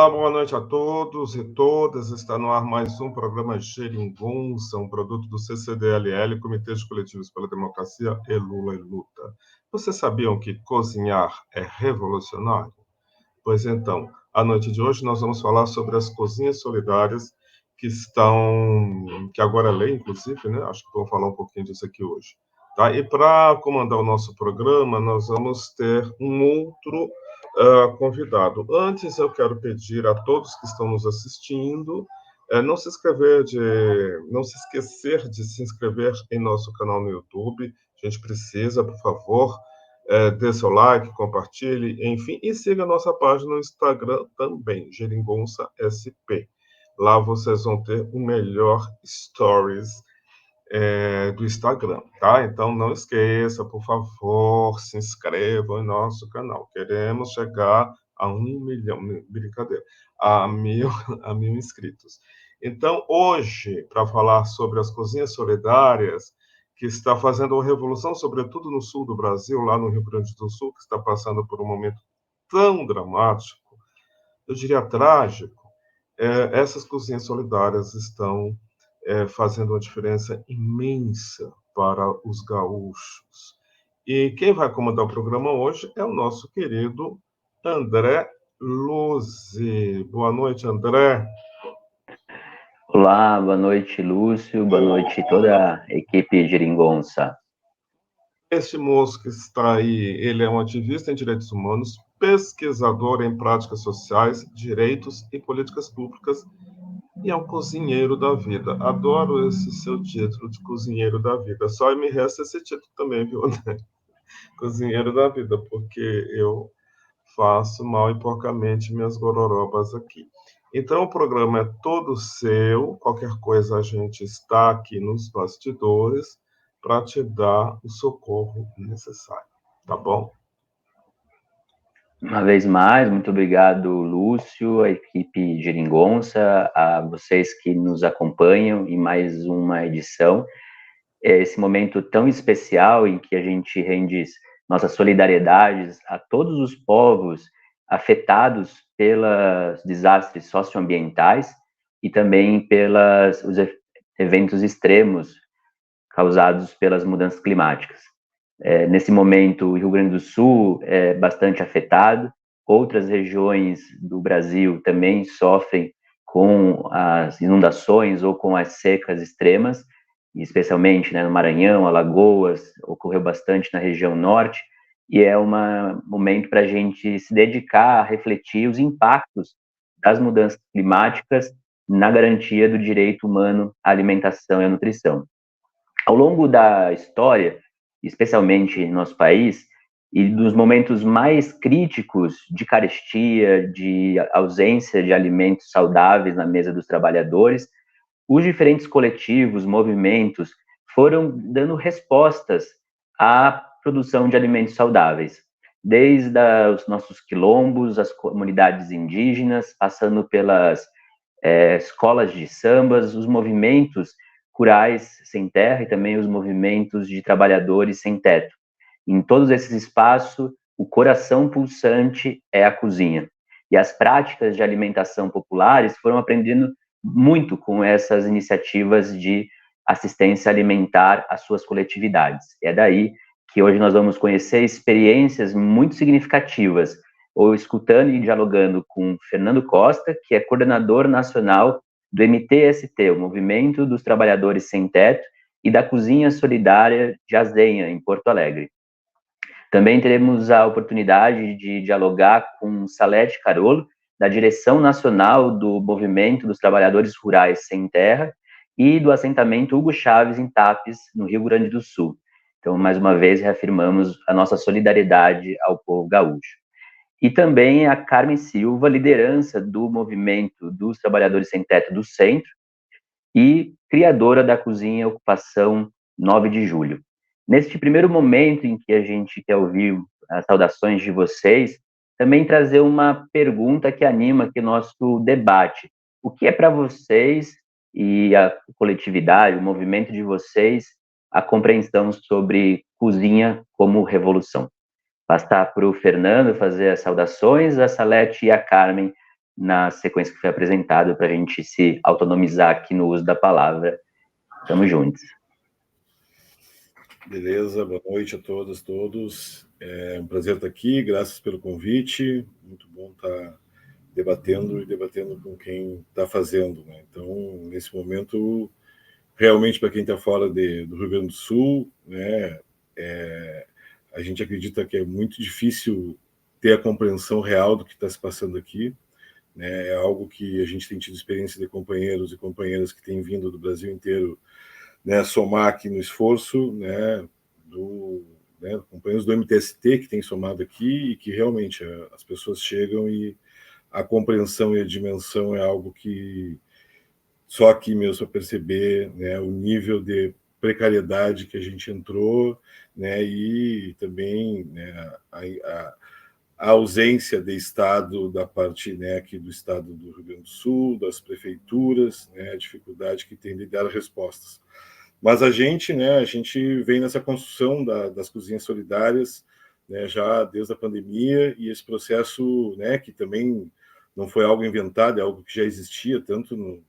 Olá, boa noite a todos e todas. Está no ar mais um programa Geringonça, um produto do CCDLL, Comitê de Coletivos pela Democracia e Lula e Luta. Vocês sabiam que cozinhar é revolucionário? Pois então, à noite de hoje nós vamos falar sobre as cozinhas solidárias que agora é lei, inclusive, né? Acho que vou falar um pouquinho disso aqui hoje. Tá? E para comandar o nosso programa, nós vamos ter um outro convidado. Antes, eu quero pedir a todos que estão nos assistindo não se esquecer de se inscrever em nosso canal no YouTube. A gente precisa, por favor, dê seu like, compartilhe, enfim, e siga a nossa página no Instagram também, Geringonça SP. Lá vocês vão ter o melhor stories do Instagram, tá? Então não esqueça, por favor, se inscrevam em nosso canal. Queremos chegar a 1 milhão, brincadeira, a mil, a 1.000 inscritos. Então, hoje, para falar sobre as cozinhas solidárias, que está fazendo uma revolução, sobretudo no sul do Brasil, lá no Rio Grande do Sul, que está passando por um momento tão dramático, eu diria trágico, essas cozinhas solidárias estão fazendo uma diferença imensa para os gaúchos. E quem vai comandar o programa hoje é o nosso querido André Luzzi. Boa noite, André. Olá, boa noite, Lúcio, boa noite toda a equipe Geringonça. Este moço que está aí, ele é um ativista em direitos humanos, pesquisador em práticas sociais, direitos e políticas públicas e é um cozinheiro da vida. Adoro esse seu título de cozinheiro da vida. Só me resta esse título também, viu, André? Cozinheiro da vida, porque eu faço mal e porcamente minhas gororobas aqui. Então, o programa é todo seu. Qualquer coisa, a gente está aqui nos bastidores para te dar o socorro necessário. Tá bom? Uma vez mais, muito obrigado, Lúcio, a equipe Geringonça, a vocês que nos acompanham em mais uma edição. Esse momento tão especial em que a gente rende nossas solidariedades a todos os povos afetados pelos desastres socioambientais e também pelos eventos extremos causados pelas mudanças climáticas. Nesse momento, o Rio Grande do Sul é bastante afetado, outras regiões do Brasil também sofrem com as inundações ou com as secas extremas, especialmente no Maranhão, Alagoas, ocorreu bastante na região norte, e é um momento para a gente se dedicar a refletir os impactos das mudanças climáticas na garantia do direito humano à alimentação e à nutrição. Ao longo da história, especialmente em nosso país, e dos momentos mais críticos de carestia, de ausência de alimentos saudáveis na mesa dos trabalhadores, os diferentes coletivos, movimentos, foram dando respostas à produção de alimentos saudáveis, desde os nossos quilombos, as comunidades indígenas, passando pelas escolas de sambas, os movimentos rurais sem terra e também os movimentos de trabalhadores sem teto. Em todos esses espaços, o coração pulsante é a cozinha. E as práticas de alimentação populares foram aprendendo muito com essas iniciativas de assistência alimentar às suas coletividades. É daí que hoje nós vamos conhecer experiências muito significativas, ou escutando e dialogando com Fernando Costa, que é coordenador nacional do MTST, o Movimento dos Trabalhadores Sem Teto, e da Cozinha Solidária de Azenha, em Porto Alegre. Também teremos a oportunidade de dialogar com Salete Carolo, da Direção Nacional do Movimento dos Trabalhadores Rurais Sem Terra e do assentamento Hugo Chaves, em Tapes, no Rio Grande do Sul. Então, mais uma vez, reafirmamos a nossa solidariedade ao povo gaúcho. E também a Carmen Silva, liderança do Movimento dos Trabalhadores Sem Teto do Centro e criadora da Cozinha Ocupação 9 de Julho. Neste primeiro momento em que a gente quer ouvir as saudações de vocês, também trazer uma pergunta que anima aqui o nosso debate. O que é para vocês e a coletividade, o movimento de vocês, a compreensão sobre cozinha como revolução? Passar para o Fernando fazer as saudações, a Salete e a Carmen na sequência que foi apresentada, para a gente se autonomizar aqui no uso da palavra. Tamo juntos. Beleza, boa noite a todas, todos. É um prazer estar aqui, graças pelo convite. Muito bom estar debatendo com quem está fazendo, né? Então, nesse momento, realmente, para quem está fora do Rio Grande do Sul, né, a gente acredita que é muito difícil ter a compreensão real do que está se passando aqui, né? É algo que a gente tem tido experiência de companheiros e companheiras que têm vindo do Brasil inteiro, né, somar aqui no esforço, né, companheiros do MTST que têm somado aqui e que realmente as pessoas chegam e a compreensão e a dimensão é algo que só aqui mesmo para perceber, né, o nível de precariedade que a gente entrou, né, e também, né, a ausência de Estado da parte, né, aqui do Estado do Rio Grande do Sul, das prefeituras, né, a dificuldade que tem de dar respostas. Mas a gente vem nessa construção das cozinhas solidárias, né, já desde a pandemia, e esse processo, né, que também não foi algo inventado, é algo que já existia, tanto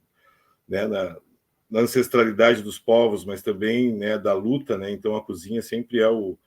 né, na ancestralidade dos povos, mas também, né, da luta, né? Então a cozinha sempre é o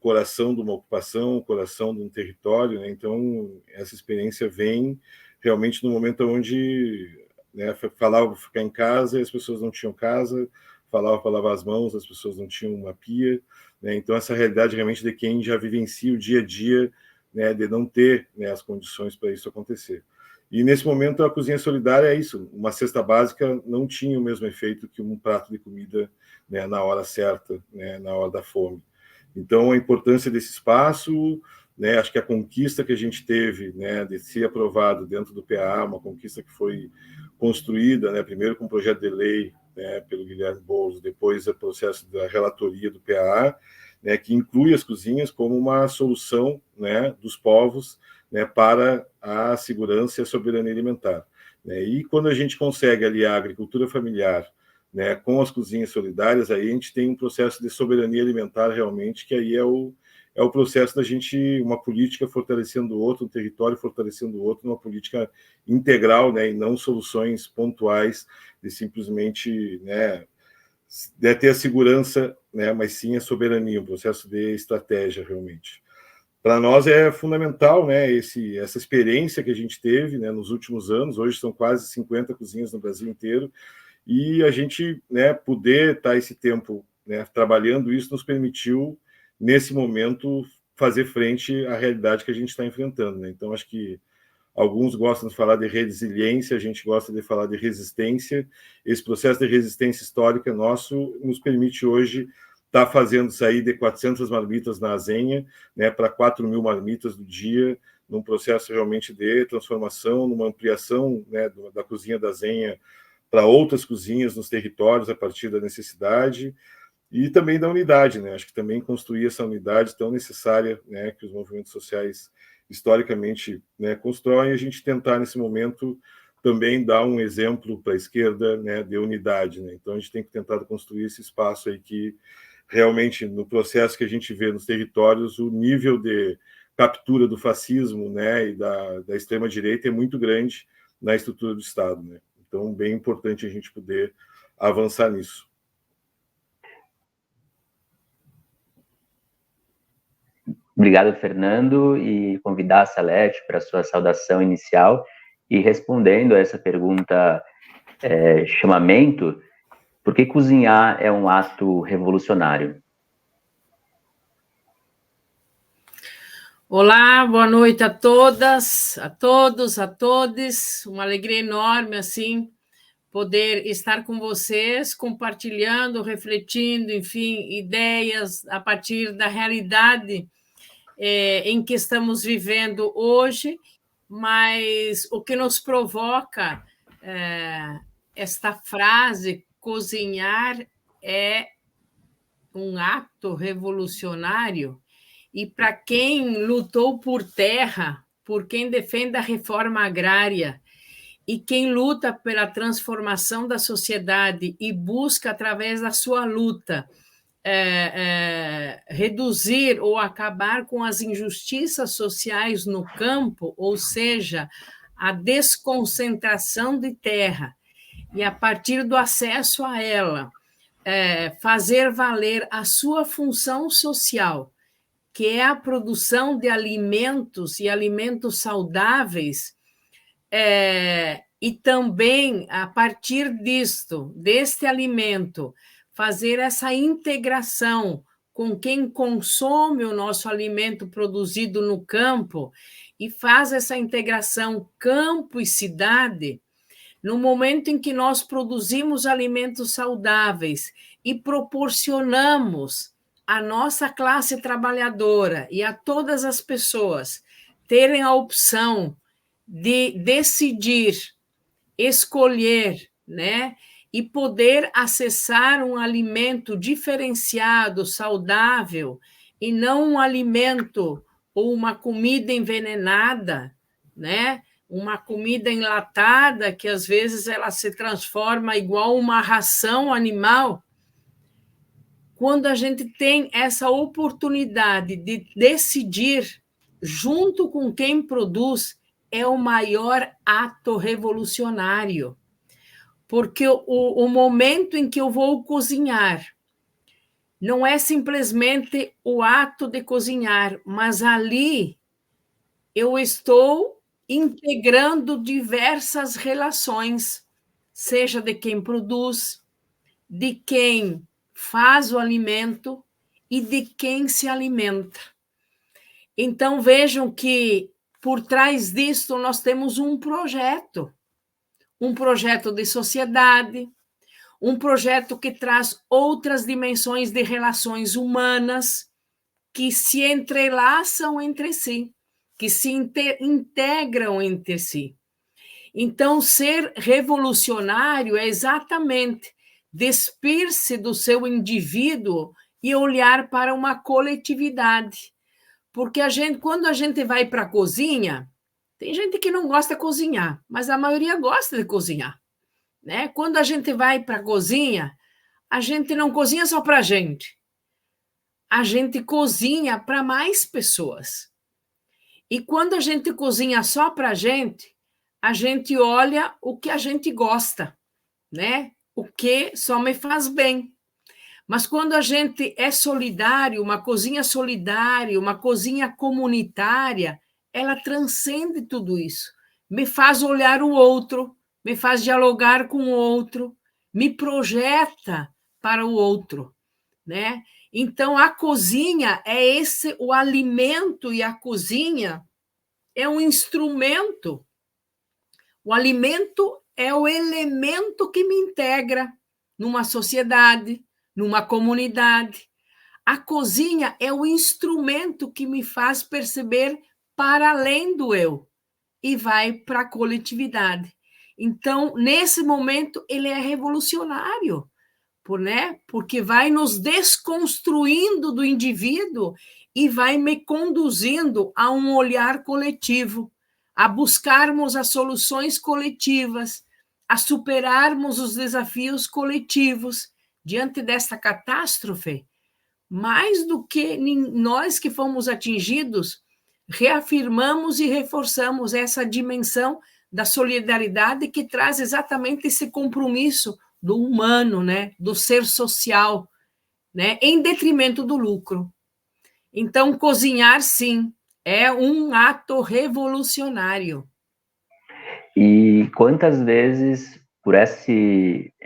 coração de uma ocupação, o coração de um território, né? Então essa experiência vem realmente no momento onde, né, falava ficar em casa e as pessoas não tinham casa, falava para lavar as mãos, as pessoas não tinham uma pia, né? Então essa realidade realmente de quem já vivencia o dia a dia, né, de não ter, né, as condições para isso acontecer. E nesse momento a cozinha solidária é isso, uma cesta básica não tinha o mesmo efeito que um prato de comida, né, na hora certa, né, na hora da fome. Então a importância desse espaço, né, acho que a conquista que a gente teve, né, de ser aprovado dentro do PA, uma conquista que foi construída, né, primeiro com o projeto de lei, né, pelo Guilherme Boulos, depois o processo da relatoria do PA, né, que inclui as cozinhas como uma solução, né, dos povos, né, para a segurança e a soberania alimentar, né? E quando a gente consegue aliar a agricultura familiar, né, com as cozinhas solidárias, aí a gente tem um processo de soberania alimentar realmente, que aí é o processo da gente, uma política fortalecendo o outro, um território fortalecendo o outro, uma política integral, né, e não soluções pontuais de simplesmente, né, de ter a segurança, né, mas sim a soberania, um processo de estratégia realmente. Para nós é fundamental, né, essa experiência que a gente teve, né, nos últimos anos. Hoje são quase 50 cozinhas no Brasil inteiro, e a gente, né, poder estar esse tempo, né, trabalhando isso nos permitiu, nesse momento, fazer frente à realidade que a gente está enfrentando, né? Então, acho que alguns gostam de falar de resiliência, a gente gosta de falar de resistência. Esse processo de resistência histórica nosso nos permite hoje estar fazendo sair de 400 marmitas na Azenha, né, para 4.000 marmitas do dia, num processo realmente de transformação, numa ampliação, né, da cozinha da Azenha para outras cozinhas nos territórios a partir da necessidade, e também da unidade, né? Acho que também construir essa unidade tão necessária, né, que os movimentos sociais historicamente, né, constroem, a gente tentar nesse momento também dar um exemplo para a esquerda, né, de unidade, né? Então a gente tem que tentar construir esse espaço aí que realmente no processo que a gente vê nos territórios, o nível de captura do fascismo, né, e da extrema direita é muito grande na estrutura do Estado, né? Então bem importante a gente poder avançar nisso. Obrigado, Fernando, e convidar a Salete para a sua saudação inicial e respondendo a essa pergunta, chamamento, por que cozinhar é um ato revolucionário? Olá, boa noite a todas, a todos, a todes. Uma alegria enorme, assim, poder estar com vocês, compartilhando, refletindo, enfim, ideias a partir da realidade em que estamos vivendo hoje, mas o que nos provoca esta frase, cozinhar é um ato revolucionário, e para quem lutou por terra, por quem defende a reforma agrária, e quem luta pela transformação da sociedade e busca, através da sua luta, reduzir ou acabar com as injustiças sociais no campo, ou seja, a desconcentração de terra e, a partir do acesso a ela, fazer valer a sua função social, que é a produção de alimentos e alimentos saudáveis, e também, a partir deste alimento, fazer essa integração com quem consome o nosso alimento produzido no campo e faz essa integração campo e cidade. No momento em que nós produzimos alimentos saudáveis e proporcionamos à nossa classe trabalhadora e a todas as pessoas terem a opção de decidir, escolher, né, e poder acessar um alimento diferenciado, saudável, e não um alimento ou uma comida envenenada, né? Uma comida enlatada, que às vezes ela se transforma igual uma ração animal. Quando a gente tem essa oportunidade de decidir junto com quem produz, é o maior ato revolucionário. Porque o momento em que eu vou cozinhar não é simplesmente o ato de cozinhar, mas ali eu estou integrando diversas relações, seja de quem produz, de quem faz o alimento e de quem se alimenta. Então, vejam que por trás disso nós temos um projeto de sociedade, um projeto que traz outras dimensões de relações humanas que se entrelaçam entre si, que se integram entre si. Então, ser revolucionário é exatamente despir-se do seu indivíduo e olhar para uma coletividade. Porque quando a gente vai para a cozinha, tem gente que não gosta de cozinhar, mas a maioria gosta de cozinhar, né? Quando a gente vai para a cozinha, a gente não cozinha só para a gente cozinha para mais pessoas. E quando a gente cozinha só para a gente olha o que a gente gosta, né? O que só me faz bem. Mas quando a gente é solidário, uma cozinha solidária, uma cozinha comunitária, ela transcende tudo isso. Me faz olhar o outro, me faz dialogar com o outro, me projeta para o outro, né? Então, a cozinha é o alimento, e a cozinha é um instrumento. O alimento é o elemento que me integra numa sociedade, numa comunidade. A cozinha é o instrumento que me faz perceber para além do eu e vai para a coletividade. Então, nesse momento, ele é revolucionário, porque vai nos desconstruindo do indivíduo e vai me conduzindo a um olhar coletivo, a buscarmos as soluções coletivas, a superarmos os desafios coletivos diante desta catástrofe. Mais do que nós que fomos atingidos, reafirmamos e reforçamos essa dimensão da solidariedade que traz exatamente esse compromisso do humano, né, do ser social, né, em detrimento do lucro. Então, cozinhar, sim, é um ato revolucionário. E quantas vezes, por essa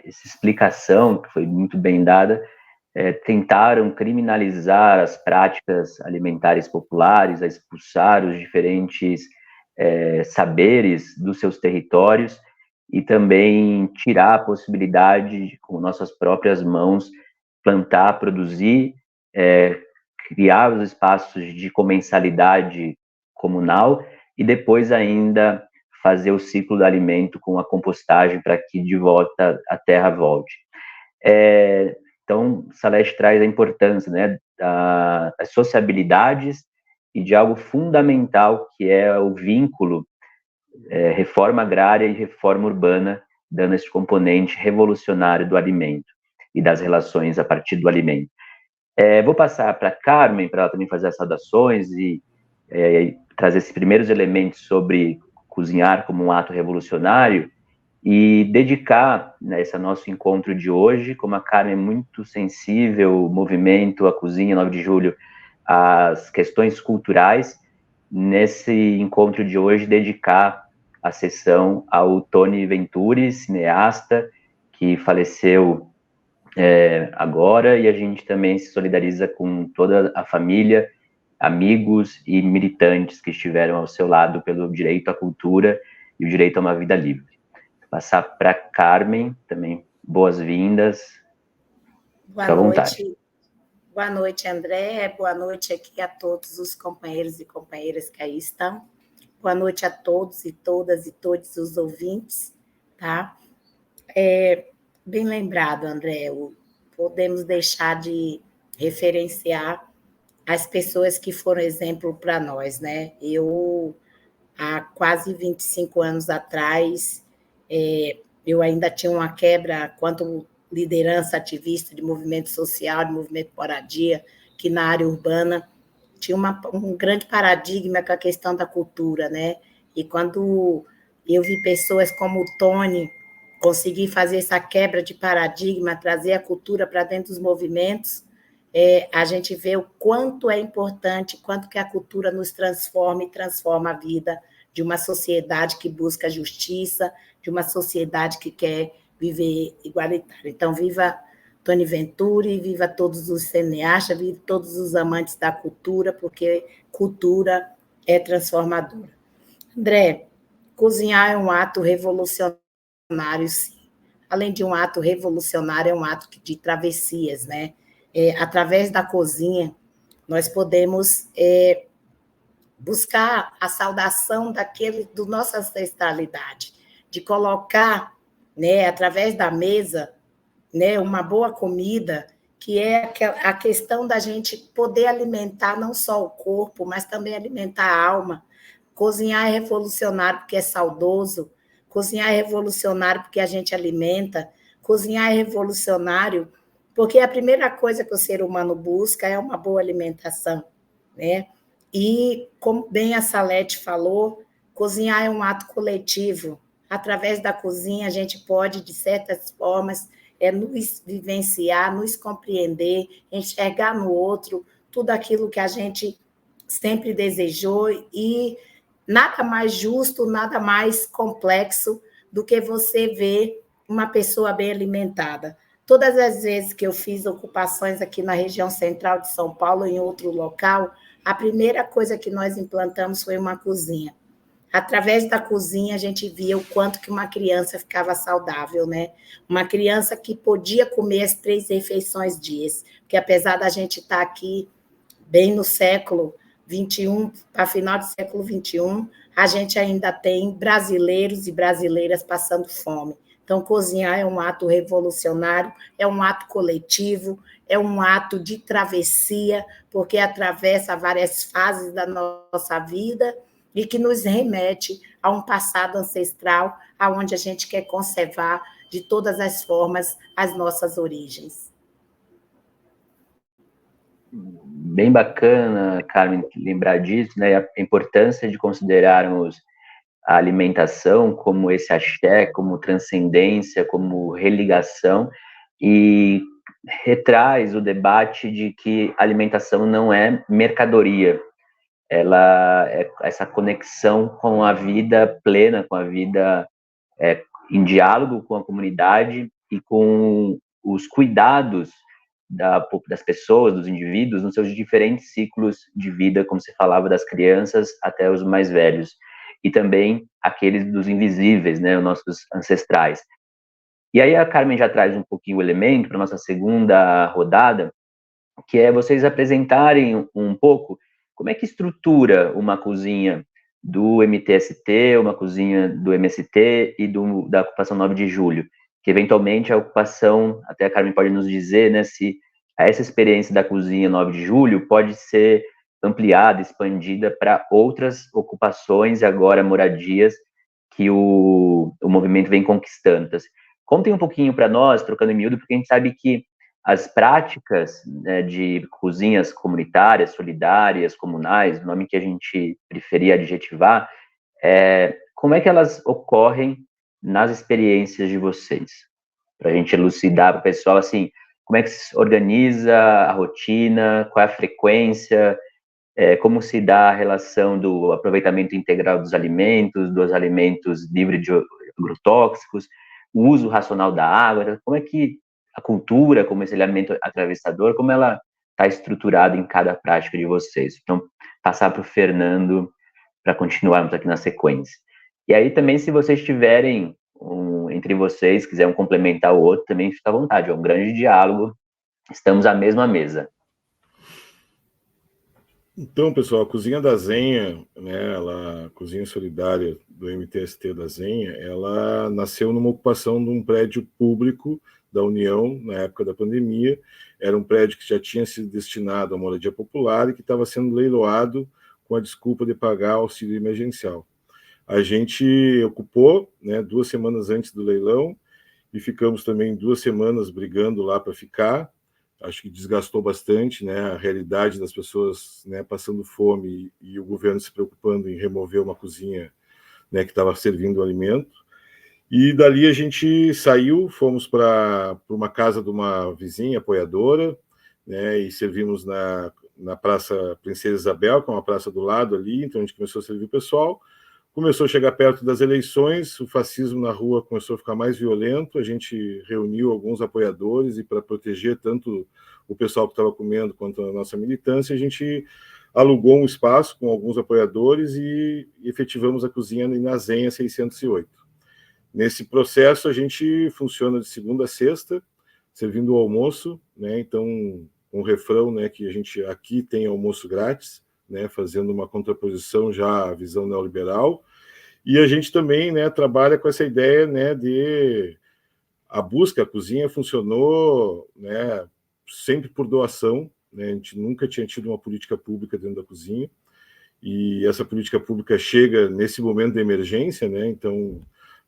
explicação, que foi muito bem dada, tentaram criminalizar as práticas alimentares populares, a expulsar os diferentes saberes dos seus territórios e também tirar a possibilidade de, com nossas próprias mãos, plantar, produzir, criar os espaços de comensalidade comunal e depois ainda fazer o ciclo do alimento com a compostagem para que de volta a terra volte. Então, Salete traz a importância, né, das sociabilidades e de algo fundamental que é o vínculo reforma agrária e reforma urbana, dando esse componente revolucionário do alimento e das relações a partir do alimento. Vou passar para a Carmen, para ela também fazer as saudações e trazer esses primeiros elementos sobre cozinhar como um ato revolucionário e dedicar, né, esse nosso encontro de hoje, como a Carmen é muito sensível, o movimento, a cozinha 9 de julho, às questões culturais, nesse encontro de hoje, dedicar a sessão ao Tony Venturi, cineasta, que faleceu agora, e a gente também se solidariza com toda a família, amigos e militantes que estiveram ao seu lado pelo direito à cultura e o direito a uma vida livre. Passar para Carmen também, boas-vindas. Boa noite. Boa noite, André. Boa noite aqui a todos os companheiros e companheiras que aí estão. Boa noite a todos e todas e todos os ouvintes, tá? Bem lembrado, André, podemos deixar de referenciar as pessoas que foram exemplo para nós, né? Eu, há quase 25 anos atrás, eu ainda tinha uma quebra quanto liderança ativista de movimento social, de movimento moradia, que na área urbana tinha um grande paradigma com a questão da cultura, né? E quando eu vi pessoas como o Tony conseguir fazer essa quebra de paradigma, trazer a cultura para dentro dos movimentos, a gente vê o quanto é importante, quanto que a cultura nos transforma e transforma a vida de uma sociedade que busca justiça, de uma sociedade que quer viver igualitário. Então, viva Tony Venturi, viva todos os cineastas, viva todos os amantes da cultura, porque cultura é transformadora. André, cozinhar é um ato revolucionário, sim. Além de um ato revolucionário, é um ato de travessias, né? Através da cozinha, nós podemos buscar a saudação do nossa ancestralidade, de colocar, né, através da mesa, né, uma boa comida, que é a questão da gente poder alimentar não só o corpo, mas também alimentar a alma. Cozinhar é revolucionário porque é saudoso, cozinhar é revolucionário porque a gente alimenta, cozinhar é revolucionário porque a primeira coisa que o ser humano busca é uma boa alimentação, né? E, como bem a Salete falou, cozinhar é um ato coletivo. Através da cozinha, a gente pode, de certas formas, nos vivenciar, nos compreender, enxergar no outro tudo aquilo que a gente sempre desejou, e nada mais justo, nada mais complexo do que você ver uma pessoa bem alimentada. Todas as vezes que eu fiz ocupações aqui na região central de São Paulo, em outro local, a primeira coisa que nós implantamos foi uma cozinha. Através da cozinha, a gente via o quanto que uma criança ficava saudável, né? Uma criança que podia comer as 3 refeições dias, porque apesar da gente estar aqui bem no século XXI, para final do século XXI, a gente ainda tem brasileiros e brasileiras passando fome. Então, cozinhar é um ato revolucionário, é um ato coletivo, é um ato de travessia, porque atravessa várias fases da nossa vida e que nos remete a um passado ancestral, aonde a gente quer conservar de todas as formas as nossas origens. Bem bacana, Carmen, lembrar disso, né? A importância de considerarmos a alimentação como esse axé, como transcendência, como religação, e retraz o debate de que a alimentação não é mercadoria, ela é essa conexão com a vida plena, com a vida em diálogo com a comunidade e com os cuidados das pessoas, dos indivíduos, nos seus diferentes ciclos de vida, como se falava, das crianças até os mais velhos, e também aqueles dos invisíveis, né, os nossos ancestrais. E aí a Carmen já traz um pouquinho o elemento para a nossa segunda rodada, que é vocês apresentarem um pouco como é que estrutura uma cozinha do MTST, uma cozinha do MST e da ocupação 9 de julho, que eventualmente a ocupação, até a Carmen pode nos dizer, né, se essa experiência da cozinha 9 de julho pode ser ampliada, expandida para outras ocupações e agora moradias que o movimento vem conquistando. Então, contem um pouquinho para nós, trocando em miúdo, porque a gente sabe que as práticas, né, de cozinhas comunitárias, solidárias, comunais, o nome que a gente preferia adjetivar, como é que elas ocorrem nas experiências de vocês? Para a gente elucidar para o pessoal, assim, como é que se organiza a rotina, qual é a frequência, como se dá a relação do aproveitamento integral dos alimentos livres de agrotóxicos, o uso racional da água, como é que a cultura, como esse elemento atravessador, como ela está estruturada em cada prática de vocês. Então, passar para o Fernando para continuarmos aqui na sequência. E aí também, se vocês tiverem entre vocês, quiserem complementar o outro, também fica à vontade, é um grande diálogo, estamos à mesma mesa. Então, pessoal, a Cozinha da Zenha, né, a Cozinha Solidária do MTST da Zenha, ela nasceu numa ocupação de um prédio público da União, na época da pandemia. Era um prédio que já tinha sido destinado à moradia popular e que estava sendo leiloado com a desculpa de pagar auxílio emergencial. A gente ocupou, né, 2 semanas antes do leilão e ficamos também 2 semanas brigando lá para ficar. Acho que desgastou bastante, né, a realidade das pessoas, né, passando fome e o governo se preocupando em remover uma cozinha, né, que estava servindo o alimento. E dali a gente saiu, fomos para uma casa de uma vizinha apoiadora, né, e servimos na Praça Princesa Isabel, que é uma praça do lado ali, então a gente começou a servir o pessoal. Começou a chegar perto das eleições, o fascismo na rua começou a ficar mais violento, a gente reuniu alguns apoiadores e para proteger tanto o pessoal que estava comendo quanto a nossa militância, a gente alugou um espaço com alguns apoiadores e efetivamos a cozinha na Zenha 608. Nesse processo, a gente funciona de segunda a sexta, servindo o almoço, né? Então, um refrão, né, que a gente aqui tem almoço grátis, né, fazendo uma contraposição já à visão neoliberal, e a gente também, né, trabalha com essa ideia, né, de a cozinha funcionou, né, sempre por doação, né, a gente nunca tinha tido uma política pública dentro da cozinha, e essa política pública chega nesse momento de emergência, né, então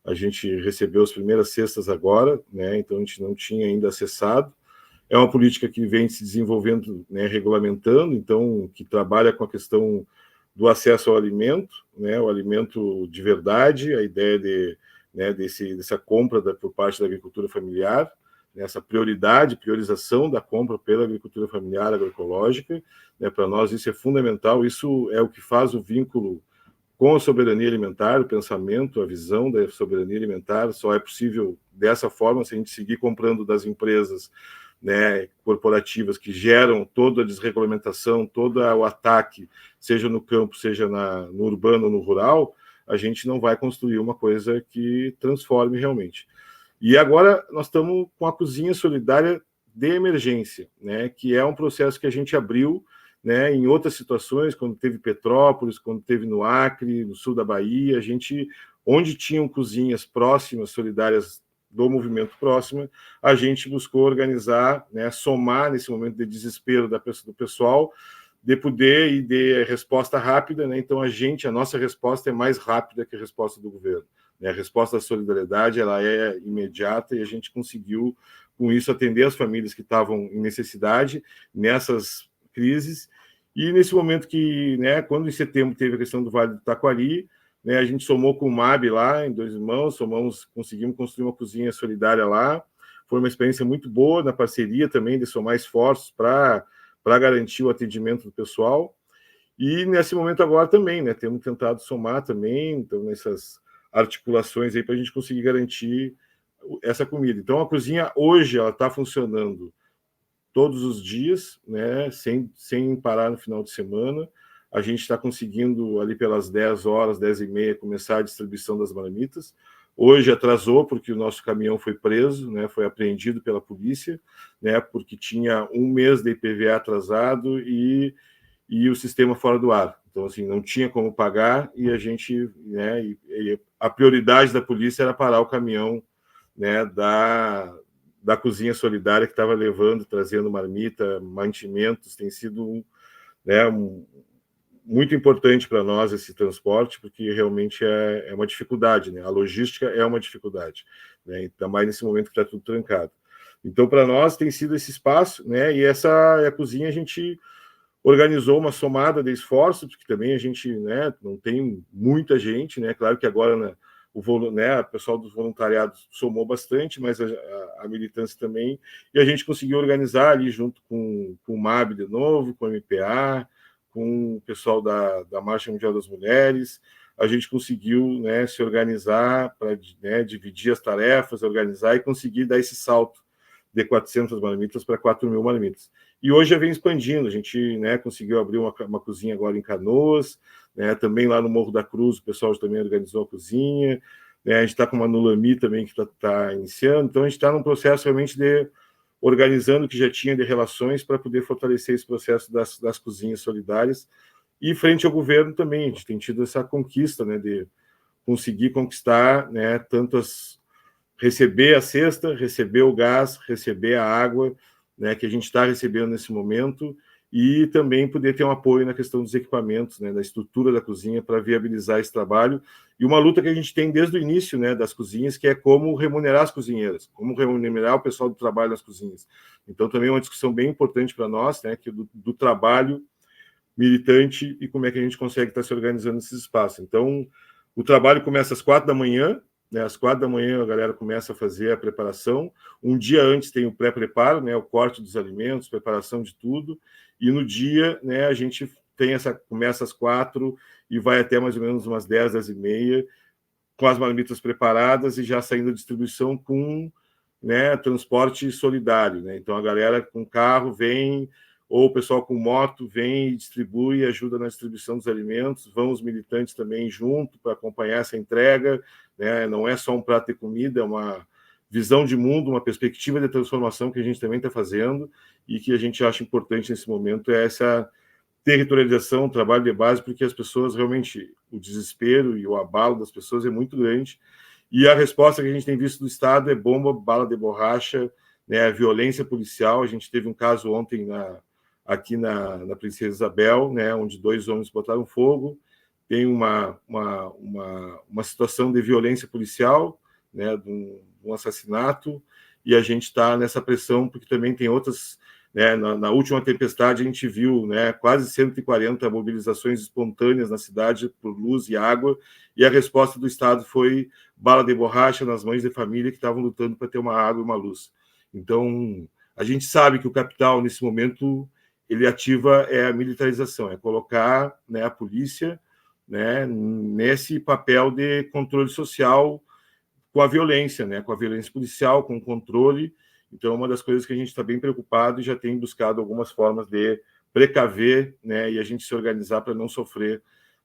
a gente recebeu as primeiras cestas agora, né, então a gente não tinha ainda acessado. É uma política que vem se desenvolvendo, né, regulamentando, então, que trabalha com a questão do acesso ao alimento, né, o alimento de verdade, a ideia né, dessa compra por parte da agricultura familiar, né, essa priorização da compra pela agricultura familiar agroecológica, né, para nós isso é fundamental, isso é o que faz o vínculo com a soberania alimentar, o pensamento, a visão da soberania alimentar, só é possível dessa forma se a gente seguir comprando das empresas, né, corporativas que geram toda a desregulamentação, todo o ataque, seja no campo, seja no urbano ou no rural, a gente não vai construir uma coisa que transforme realmente. E agora nós estamos com a Cozinha Solidária de Emergência, né, que é um processo que a gente abriu, né, em outras situações, quando teve Petrópolis, quando teve no Acre, no sul da Bahia, onde tinham cozinhas próximas, solidárias do movimento próximo, a gente buscou organizar, né, somar nesse momento de desespero do pessoal, de poder e de resposta rápida, né? Então a nossa resposta é mais rápida que a resposta do governo, né? A resposta da solidariedade, ela é imediata e a gente conseguiu com isso atender as famílias que estavam em necessidade nessas crises. E nesse momento que, né, quando em setembro teve a questão do Vale do Taquari, né, a gente somou com o MAB lá, em 2 irmãos, conseguimos construir uma cozinha solidária lá. Foi uma experiência muito boa na parceria também de somar esforços para garantir o atendimento do pessoal. E nesse momento agora também, né, temos tentado somar também, então nessas articulações aí para a gente conseguir garantir essa comida. Então a cozinha hoje ela está funcionando todos os dias, né, sem parar no final de semana. A gente está conseguindo, ali pelas 10 horas, 10h30, começar a distribuição das marmitas. Hoje atrasou, porque o nosso caminhão foi preso, né, foi apreendido pela polícia, né, porque tinha 1 mês de IPVA atrasado e o sistema fora do ar. Então, assim, não tinha como pagar e a gente, né, e a prioridade da polícia era parar o caminhão, né, da Cozinha Solidária que estava trazendo marmita, mantimentos. Tem sido muito importante para nós esse transporte, porque realmente é uma dificuldade, né? A logística é uma dificuldade, né? Ainda mais nesse momento que está tudo trancado. Então, para nós tem sido esse espaço, né? E a cozinha a gente organizou uma somada de esforços, porque também a gente, né, não tem muita gente, né, claro que agora, né, o pessoal dos voluntariados somou bastante, mas a militância também, e a gente conseguiu organizar ali junto com o MAB de novo, com o MPA, com o pessoal da Marcha Mundial das Mulheres, a gente conseguiu, né, se organizar para, né, dividir as tarefas, organizar e conseguir dar esse salto de 400 marmitas para 4.000 marmitas. E hoje já vem expandindo, a gente, né, conseguiu abrir uma cozinha agora em Canoas, né, também lá no Morro da Cruz o pessoal também organizou a cozinha, né, a gente está com uma Nulami também que está iniciando, então a gente está num processo realmente de organizando o que já tinha de relações para poder fortalecer esse processo das cozinhas solidárias, e frente ao governo também, a gente tem tido essa conquista, né, de conseguir conquistar, né, tanto receber a cesta, receber o gás, receber a água, né, que a gente está recebendo nesse momento, e também poder ter um apoio na questão dos equipamentos, né, da estrutura da cozinha para viabilizar esse trabalho, e uma luta que a gente tem desde o início, né, das cozinhas, que é como remunerar as cozinheiras, como remunerar o pessoal do trabalho nas cozinhas. Então também é uma discussão bem importante para nós, né, que do trabalho militante e como é que a gente consegue estar se organizando nesses espaços. Então, o trabalho começa às 4 da manhã, né, às 4 da manhã a galera começa a fazer a preparação. Um dia antes tem o pré-preparo, né, o corte dos alimentos, preparação de tudo. E no dia, né, a gente começa às 4 e vai até mais ou menos umas 10, 10 e meia, com as marmitas preparadas e já saindo a distribuição com, né, transporte solidário, né? Então a galera com carro vem, ou o pessoal com moto vem e distribui, ajuda na distribuição dos alimentos, vão os militantes também junto para acompanhar essa entrega, né? Não é só um prato de comida, é uma visão de mundo, uma perspectiva de transformação que a gente também está fazendo e que a gente acha importante nesse momento é essa territorialização, trabalho de base, porque as pessoas realmente, o desespero e o abalo das pessoas é muito grande, e a resposta que a gente tem visto do Estado é bomba, bala de borracha, né, violência policial. A gente teve um caso ontem aqui na Princesa Isabel, né, onde 2 homens botaram fogo, tem uma situação de violência policial, né, de um assassinato, e a gente está nessa pressão, porque também tem outras, né, na última tempestade a gente viu, né, quase 140 mobilizações espontâneas na cidade por luz e água, e a resposta do Estado foi bala de borracha nas mães de família que estavam lutando para ter uma água e uma luz. Então, a gente sabe que o capital, nesse momento, ele ativa a militarização, é colocar, né, a polícia, né, nesse papel de controle social com a violência, né, com a violência policial, com o controle. Então, é uma das coisas que a gente está bem preocupado e já tem buscado algumas formas de precaver, né, e a gente se organizar para não sofrer,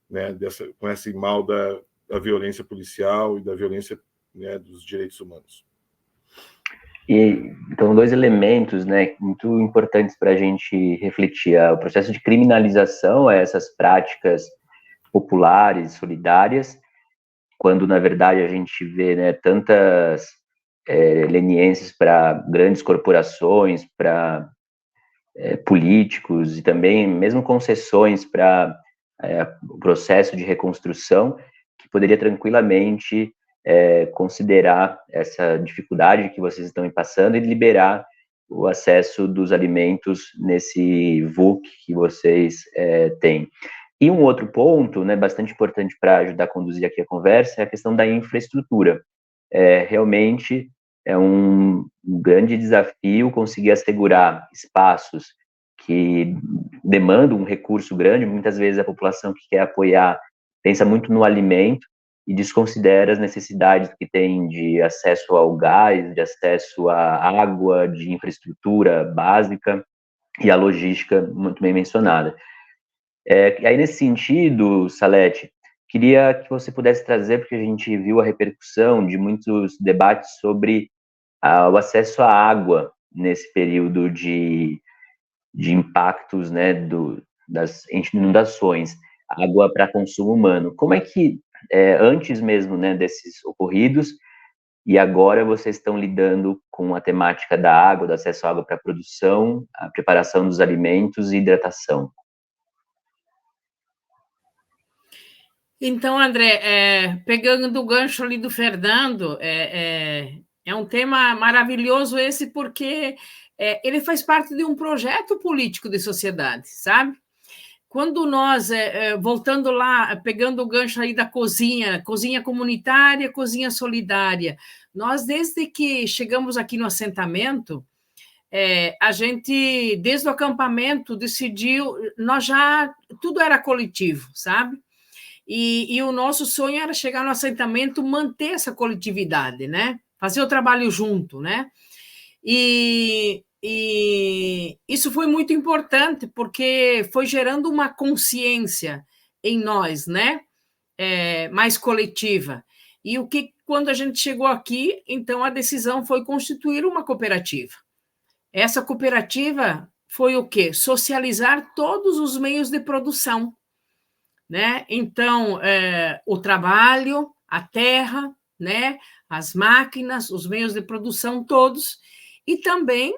né, com esse mal da violência policial e da violência, né, dos direitos humanos. E, então, 2 elementos, né, muito importantes para a gente refletir: o processo de criminalização a essas práticas populares, solidárias, quando, na verdade, a gente vê, né, tantas leniências para grandes corporações, para políticos, e também mesmo concessões para o processo de reconstrução, que poderia tranquilamente considerar essa dificuldade que vocês estão passando e liberar o acesso dos alimentos nesse VUC que vocês têm. E um outro ponto, né, bastante importante para ajudar a conduzir aqui a conversa, é a questão da infraestrutura. Realmente é um grande desafio conseguir assegurar espaços que demandam um recurso grande. Muitas vezes a população que quer apoiar pensa muito no alimento e desconsidera as necessidades que tem de acesso ao gás, de acesso à água, de infraestrutura básica e a logística muito bem mencionada. Aí, nesse sentido, Salete, queria que você pudesse trazer, porque a gente viu a repercussão de muitos debates sobre o acesso à água nesse período de impactos, né, das inundações, água para consumo humano. Como é que, antes mesmo, né, desses ocorridos, e agora vocês estão lidando com a temática da água, do acesso à água para a produção, a preparação dos alimentos e hidratação? Então, André, pegando o gancho ali do Fernando, é um tema maravilhoso esse, porque ele faz parte de um projeto político de sociedade, sabe? quando nós, voltando lá, pegando o gancho aí da cozinha comunitária, cozinha solidária, nós, desde que chegamos aqui no assentamento, a gente, desde o acampamento, decidiu, tudo era coletivo, sabe? E o nosso sonho era chegar no assentamento, manter essa coletividade, né? Fazer o trabalho junto, né? E isso foi muito importante, porque foi gerando uma consciência em nós, né? Mais coletiva. E quando a gente chegou aqui, então a decisão foi constituir uma cooperativa. Essa cooperativa foi o quê? Socializar todos os meios de produção, né? Então, o trabalho, a terra, né? As máquinas, os meios de produção todos, e também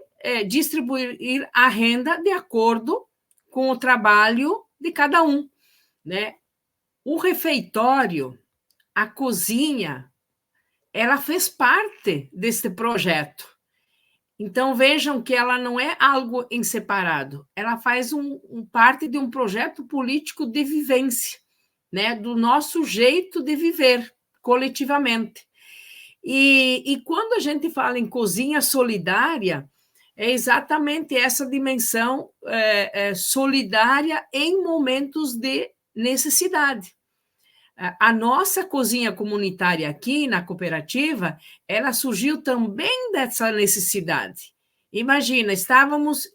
distribuir a renda de acordo com o trabalho de cada um, né? O refeitório, a cozinha, ela fez parte deste projeto. Então, vejam que ela não é algo em separado, ela faz parte de um projeto político de vivência, né? Do nosso jeito de viver coletivamente. E quando a gente fala em cozinha solidária, é exatamente essa dimensão solidária em momentos de necessidade. A nossa cozinha comunitária aqui na cooperativa, ela surgiu também dessa necessidade. Imagina, estávamos,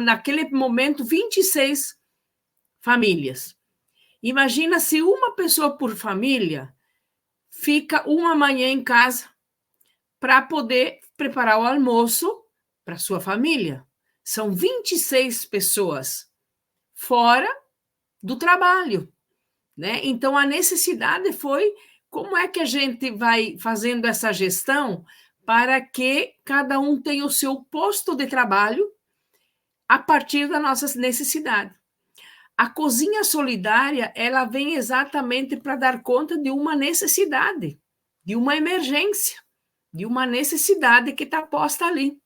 naquele momento, 26 famílias. Imagina se uma pessoa por família fica uma manhã em casa para poder preparar o almoço para sua família. São 26 pessoas fora do trabalho, né? Então, a necessidade foi como é que a gente vai fazendo essa gestão para que cada um tenha o seu posto de trabalho a partir da nossa necessidade. A cozinha solidária, ela vem exatamente para dar conta de uma necessidade, de uma emergência, de uma necessidade que está posta ali.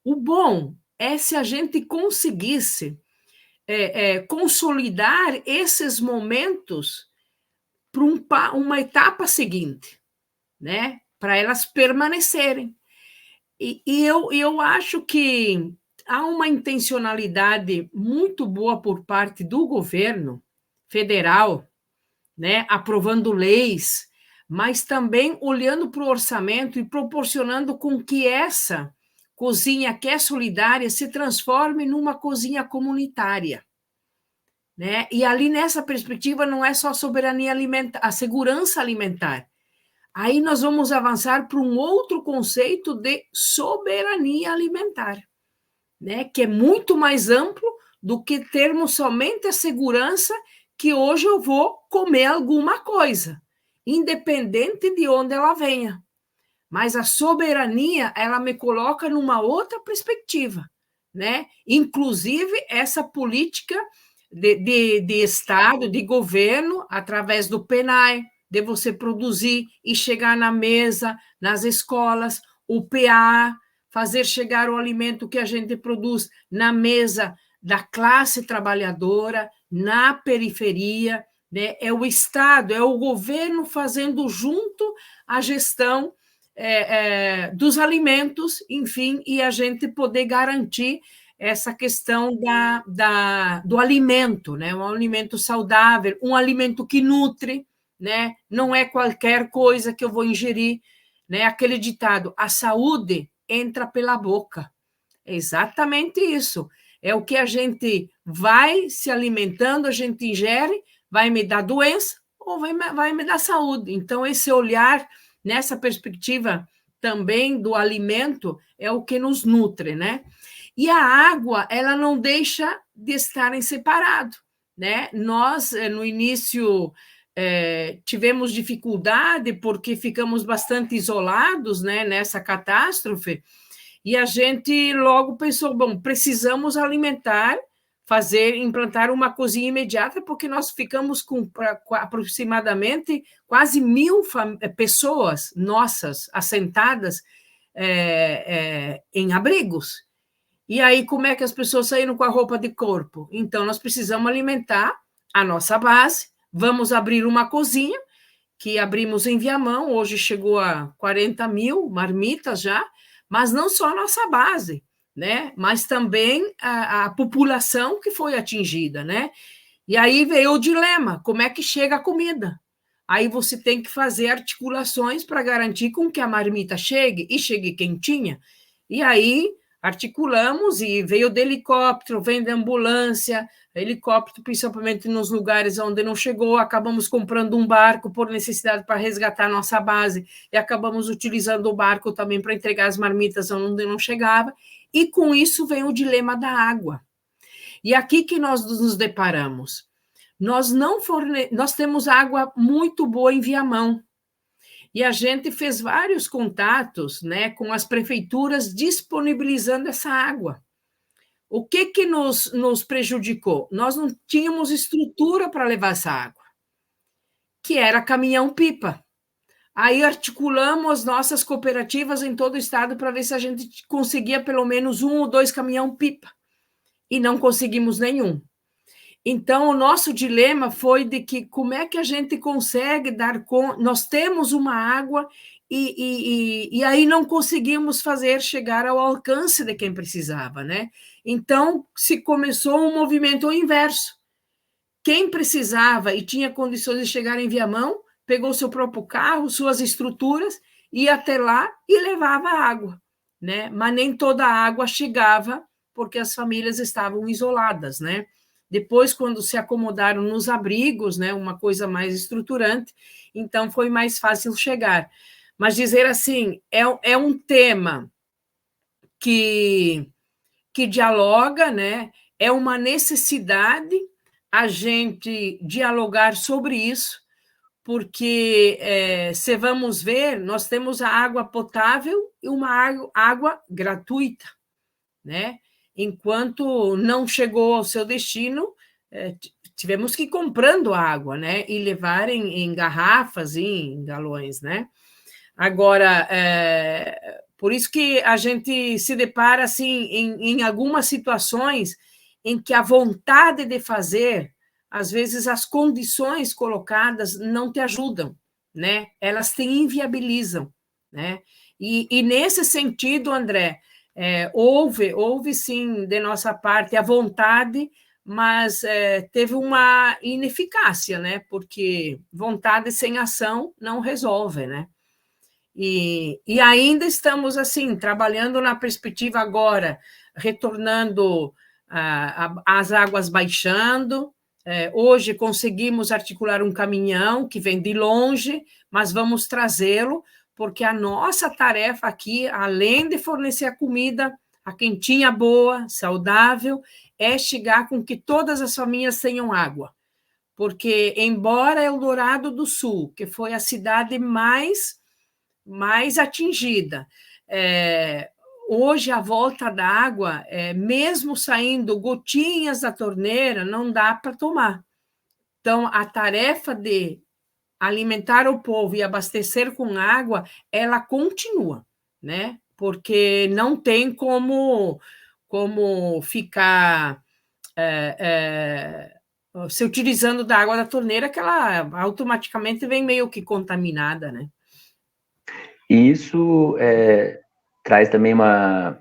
O bom é se a gente conseguisse consolidar esses momentos para uma etapa seguinte, né? Para elas permanecerem. E eu acho que há uma intencionalidade muito boa por parte do governo federal, né? Aprovando leis, mas também olhando para o orçamento e proporcionando com que essa cozinha que é solidária se transforme numa cozinha comunitária, né? E ali, nessa perspectiva, não é só soberania alimentar, a segurança alimentar. Aí nós vamos avançar para um outro conceito de soberania alimentar, né? Que é muito mais amplo do que termos somente a segurança que hoje eu vou comer alguma coisa, independente de onde ela venha. Mas a soberania, ela me coloca numa outra perspectiva, né? Inclusive essa política de Estado, de governo, através do PNAE, de você produzir e chegar na mesa, nas escolas, o PA, fazer chegar o alimento que a gente produz na mesa da classe trabalhadora, na periferia, né? É o Estado, é o governo fazendo junto a gestão dos alimentos, enfim, e a gente poder garantir essa questão do alimento, né? Um alimento saudável, um alimento que nutre, né? Não é qualquer coisa que eu vou ingerir, né? Aquele ditado, a saúde entra pela boca. É exatamente isso. É o que a gente vai se alimentando, a gente ingere, vai me dar doença ou vai me dar saúde. Então, esse olhar nessa perspectiva também do alimento é o que nos nutre, né? E a água, ela não deixa de estar em separado, né? Nós, no início, tivemos dificuldade porque ficamos bastante isolados, né, nessa catástrofe, e a gente logo pensou, bom, precisamos alimentar, implantar uma cozinha imediata, porque nós ficamos com aproximadamente quase 1.000 pessoas nossas assentadas em abrigos. E aí, como é que as pessoas saíram com a roupa de corpo? Então, nós precisamos alimentar a nossa base, vamos abrir uma cozinha, que abrimos em Viamão, hoje chegou a 40 mil marmitas já, mas não só a nossa base, né? Mas também a população que foi atingida, né? E aí veio o dilema, como é que chega a comida? Aí você tem que fazer articulações para garantir com que a marmita chegue, e chegue quentinha. E aí articulamos, e veio de helicóptero, vem de ambulância, helicóptero, principalmente nos lugares onde não chegou, acabamos comprando um barco por necessidade para resgatar a nossa base, e acabamos utilizando o barco também para entregar as marmitas onde não chegava, e com isso vem o dilema da água. E aqui que nós nos deparamos. Nós temos água muito boa em Viamão, e a gente fez vários contatos, né, com as prefeituras disponibilizando essa água. O que nos prejudicou? Nós não tínhamos estrutura para levar essa água, que era caminhão-pipa. Aí articulamos as nossas cooperativas em todo o estado para ver se a gente conseguia pelo menos 1 ou 2 caminhão-pipa, e não conseguimos nenhum. Então, o nosso dilema foi de que como é que a gente consegue dar conta, nós temos uma água e aí não conseguimos fazer chegar ao alcance de quem precisava, né? Então, se começou um movimento inverso. Quem precisava e tinha condições de chegar em Viamão, pegou seu próprio carro, suas estruturas, ia até lá e levava água, né? Mas nem toda a água chegava, porque as famílias estavam isoladas, né? Depois, quando se acomodaram nos abrigos, né, uma coisa mais estruturante, então foi mais fácil chegar. Mas dizer assim, é um tema que dialoga, né? É uma necessidade a gente dialogar sobre isso, porque, se vamos ver, nós temos a água potável e uma água gratuita, né? Enquanto não chegou ao seu destino, tivemos que ir comprando água, né? E levar em garrafas e em galões, né? Agora, por isso que a gente se depara assim, em algumas situações em que a vontade de fazer, às vezes as condições colocadas não te ajudam, né? Elas te inviabilizam, né? E nesse sentido, André, houve sim, de nossa parte, a vontade, mas teve uma ineficácia, né? Porque vontade sem ação não resolve, né? E ainda estamos, assim, trabalhando na perspectiva agora, retornando as águas baixando. Hoje conseguimos articular um caminhão que vem de longe, mas vamos trazê-lo, porque a nossa tarefa aqui, além de fornecer a comida, a quentinha boa, saudável, é chegar com que todas as famílias tenham água. Porque, embora Eldorado do Sul, que foi a cidade mais atingida, hoje a volta da água, mesmo saindo gotinhas da torneira, não dá para tomar. Então, a tarefa de alimentar o povo e abastecer com água, ela continua, né? Porque não tem como ficar se utilizando da água da torneira, que ela automaticamente vem meio que contaminada, né? E isso traz também uma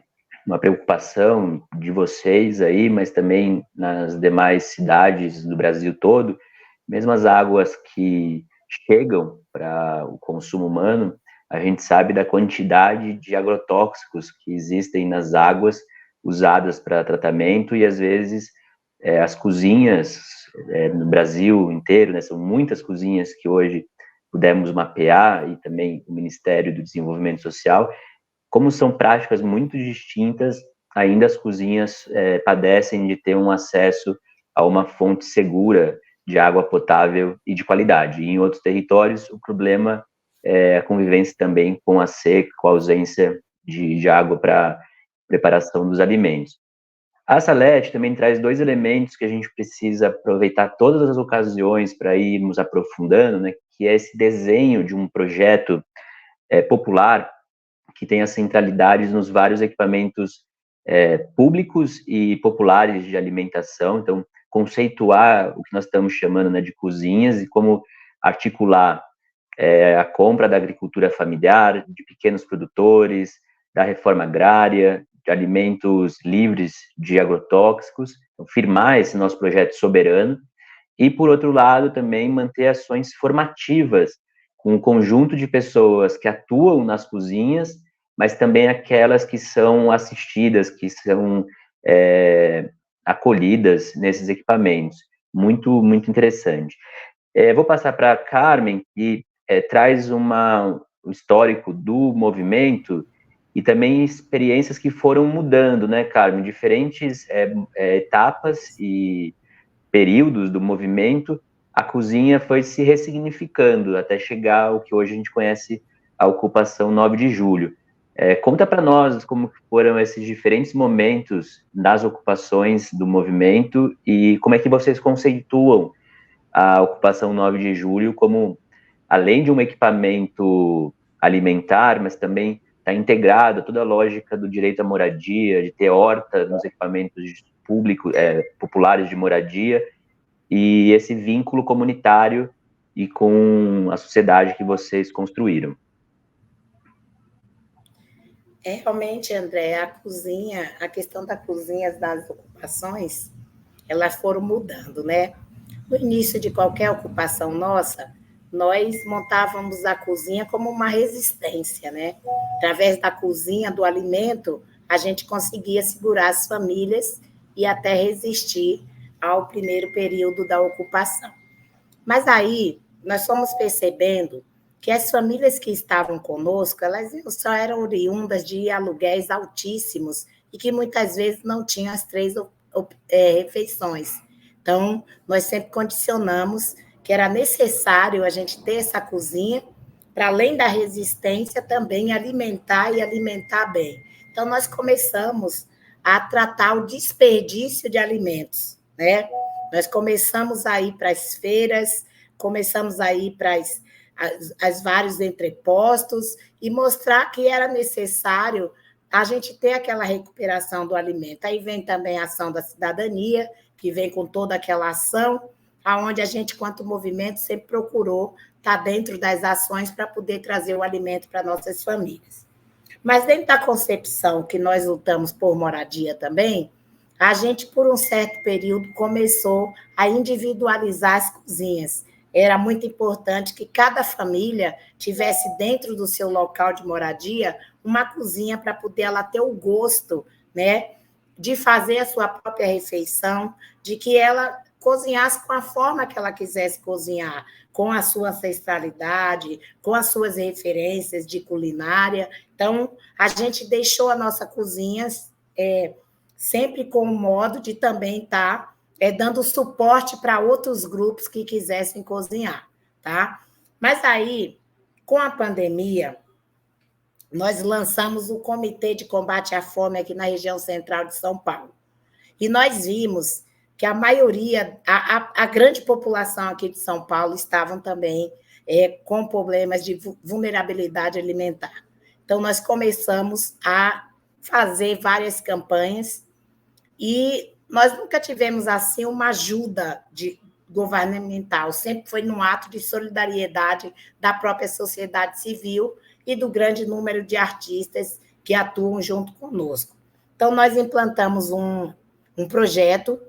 preocupação de vocês aí, mas também nas demais cidades do Brasil todo, mesmo as águas que chegam para o consumo humano, a gente sabe da quantidade de agrotóxicos que existem nas águas usadas para tratamento, e às vezes as cozinhas no Brasil inteiro, né, são muitas cozinhas que hoje pudemos mapear, e também o Ministério do Desenvolvimento Social, como são práticas muito distintas, ainda as cozinhas padecem de ter um acesso a uma fonte segura de água potável e de qualidade. E em outros territórios, o problema é a convivência também com a seca, com a ausência de água para preparação dos alimentos. A Salete também traz 2 elementos que a gente precisa aproveitar todas as ocasiões para irmos aprofundando, né, que é esse desenho de um projeto popular que tem as centralidades nos vários equipamentos públicos e populares de alimentação, então conceituar o que nós estamos chamando, né, de cozinhas e como articular a compra da agricultura familiar, de pequenos produtores, da reforma agrária, de alimentos livres de agrotóxicos, então, firmar esse nosso projeto soberano, e, por outro lado, também manter ações formativas com um conjunto de pessoas que atuam nas cozinhas, mas também aquelas que são assistidas, que são acolhidas nesses equipamentos. Muito, muito interessante. Vou passar para a Carmen, que traz um histórico do movimento e também experiências que foram mudando, né, Carmen? Diferentes etapas e períodos do movimento, a cozinha foi se ressignificando até chegar ao que hoje a gente conhece a ocupação 9 de julho. Conta para nós como foram esses diferentes momentos das ocupações do movimento e como é que vocês conceituam a ocupação 9 de julho como, além de um equipamento alimentar, mas também está integrado a toda a lógica do direito à moradia, de ter horta nos equipamentos públicos, populares de moradia, e esse vínculo comunitário e com a sociedade que vocês construíram. Realmente, André, a questão da cozinha das ocupações, elas foram mudando, né? No início de qualquer ocupação nossa, nós montávamos a cozinha como uma resistência, né? Através da cozinha, do alimento, a gente conseguia segurar as famílias e até resistir ao primeiro período da ocupação. Mas aí, nós fomos percebendo que as famílias que estavam conosco, elas só eram oriundas de aluguéis altíssimos e que muitas vezes não tinham as 3 refeições. Então, nós sempre condicionamos que era necessário a gente ter essa cozinha para, além da resistência, também alimentar e alimentar bem. Então, nós começamos a tratar o desperdício de alimentos, né? Nós começamos a ir para as feiras, começamos a ir para as vários entrepostos e mostrar que era necessário a gente ter aquela recuperação do alimento. Aí vem também a ação da cidadania, que vem com toda aquela ação, aonde a gente, quanto movimento, sempre procurou estar dentro das ações para poder trazer o alimento para nossas famílias. Mas dentro da concepção que nós lutamos por moradia também, a gente, por um certo período, começou a individualizar as cozinhas. Era muito importante que cada família tivesse dentro do seu local de moradia uma cozinha para poder ela ter o gosto, né, de fazer a sua própria refeição, de que ela cozinhasse com a forma que ela quisesse cozinhar, com a sua ancestralidade, com as suas referências de culinária. Então, a gente deixou a nossa cozinha sempre com o modo de também estar dando suporte para outros grupos que quisessem cozinhar, tá? Mas aí, com a pandemia, nós lançamos o Comitê de Combate à Fome aqui na região central de São Paulo. E nós vimos que a maioria, a grande população aqui de São Paulo estavam também com problemas de vulnerabilidade alimentar. Então, nós começamos a fazer várias campanhas e nós nunca tivemos, assim, uma ajuda governamental, sempre foi num ato de solidariedade da própria sociedade civil e do grande número de artistas que atuam junto conosco. Então, nós implantamos um projeto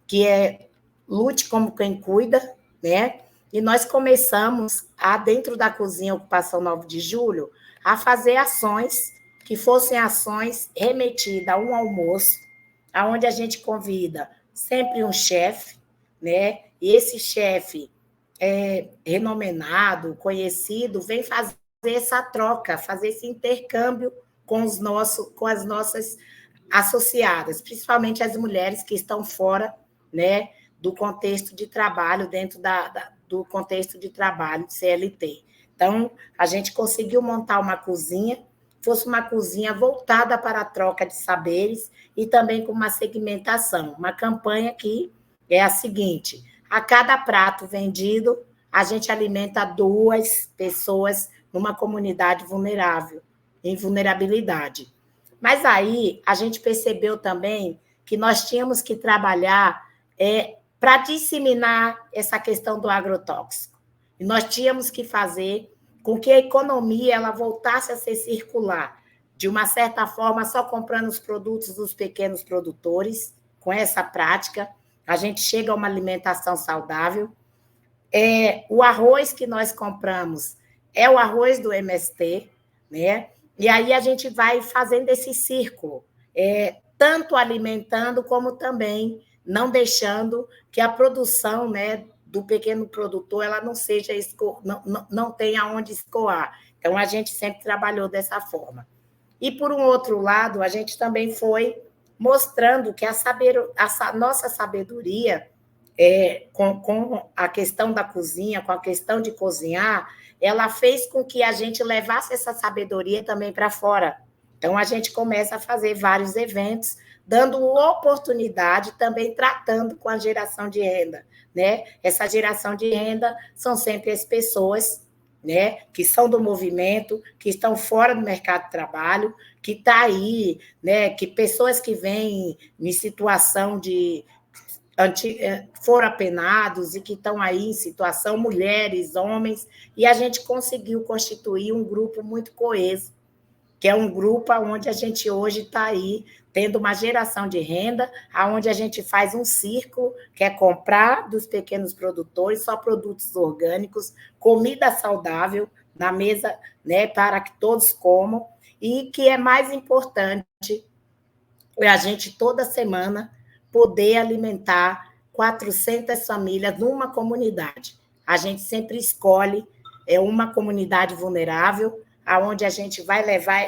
que é Lute Como Quem Cuida, né? E nós começamos, dentro da cozinha Ocupação 9 de Julho, a fazer ações que fossem ações remetidas a um almoço, onde a gente convida sempre um chefe, né? E esse chefe renomenado, conhecido, vem fazer essa troca, fazer esse intercâmbio com as nossas associadas, principalmente as mulheres que estão fora, né, do contexto de trabalho, dentro do contexto de trabalho de CLT. Então, a gente conseguiu montar uma cozinha, fosse uma cozinha voltada para a troca de saberes e também com uma segmentação. Uma campanha que é a seguinte: a cada prato vendido, a gente alimenta 2 pessoas numa comunidade vulnerável, em vulnerabilidade. Mas aí a gente percebeu também que nós tínhamos que trabalhar para disseminar essa questão do agrotóxico. E nós tínhamos que fazer com que a economia ela voltasse a ser circular, de uma certa forma, só comprando os produtos dos pequenos produtores. Com essa prática, a gente chega a uma alimentação saudável. O arroz que nós compramos é o arroz do MST, né? E aí a gente vai fazendo esse círculo, tanto alimentando como também não deixando que a produção, né, do pequeno produtor ela não seja não tenha onde escoar. Então a gente sempre trabalhou dessa forma. E por um outro lado, a gente também foi mostrando que a nossa sabedoria com a questão da cozinha, com a questão de cozinhar, ela fez com que a gente levasse essa sabedoria também para fora. Então, a gente começa a fazer vários eventos, dando oportunidade, também tratando com a geração de renda, né? Essa geração de renda são sempre as pessoas, né, que são do movimento, que estão fora do mercado de trabalho, que está aí, né, que pessoas que vêm em situação de foram apenados e que estão aí em situação, mulheres, homens, e a gente conseguiu constituir um grupo muito coeso, que é um grupo onde a gente hoje está aí tendo uma geração de renda, onde a gente faz um círculo, que é comprar dos pequenos produtores só produtos orgânicos, comida saudável na mesa, né, para que todos comam, e que é mais importante a gente toda semana poder alimentar 400 famílias numa comunidade. A gente sempre escolhe uma comunidade vulnerável, aonde a gente vai levar